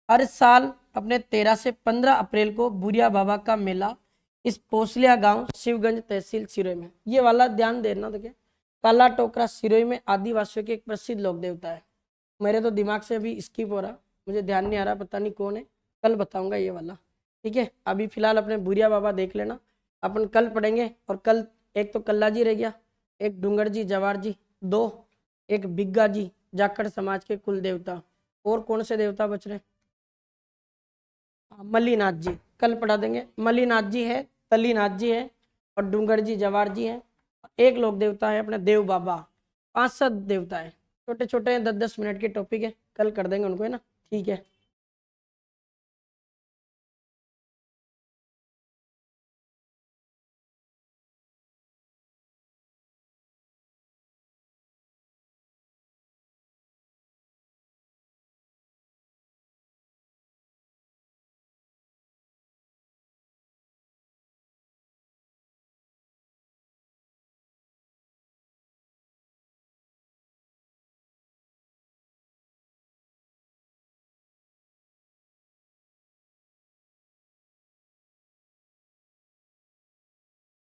हर साल अपने 13 से 15 अप्रैल को बुढ़िया बाबा का मेला इस पोसलिया गांव शिवगंज तहसील सिरोही में, ये वाला ध्यान देना देखिए, काला टोकरा सिरोही में आदिवासियों के एक प्रसिद्ध लोक देवता है। मेरे तो दिमाग से अभी स्किप हो रहा, मुझे ध्यान नहीं आ रहा, पता नहीं कौन है, कल बताऊंगा ये वाला। ठीक है, अभी फिलहाल अपने बुढ़िया बाबा देख लेना, अपन कल पढ़ेंगे। और कल एक तो कल्ला जी रह गया, एक डूंगर जी जवार जी, दो एक बिग्गा जी जाखड़ समाज के कुल देवता, और कौन से देवता बच रहे? मल्लीनाथ जी कल पढ़ा देंगे। मल्लीनाथ जी है, तलीनाथ जी है और डूंगर जी जवार जी है। एक लोक देवता है अपने देव बाबा। 5-7 देवता है, छोटे छोटे 10-10 मिनट के टॉपिक है, कल कर देंगे उनको, है ना। ठीक है।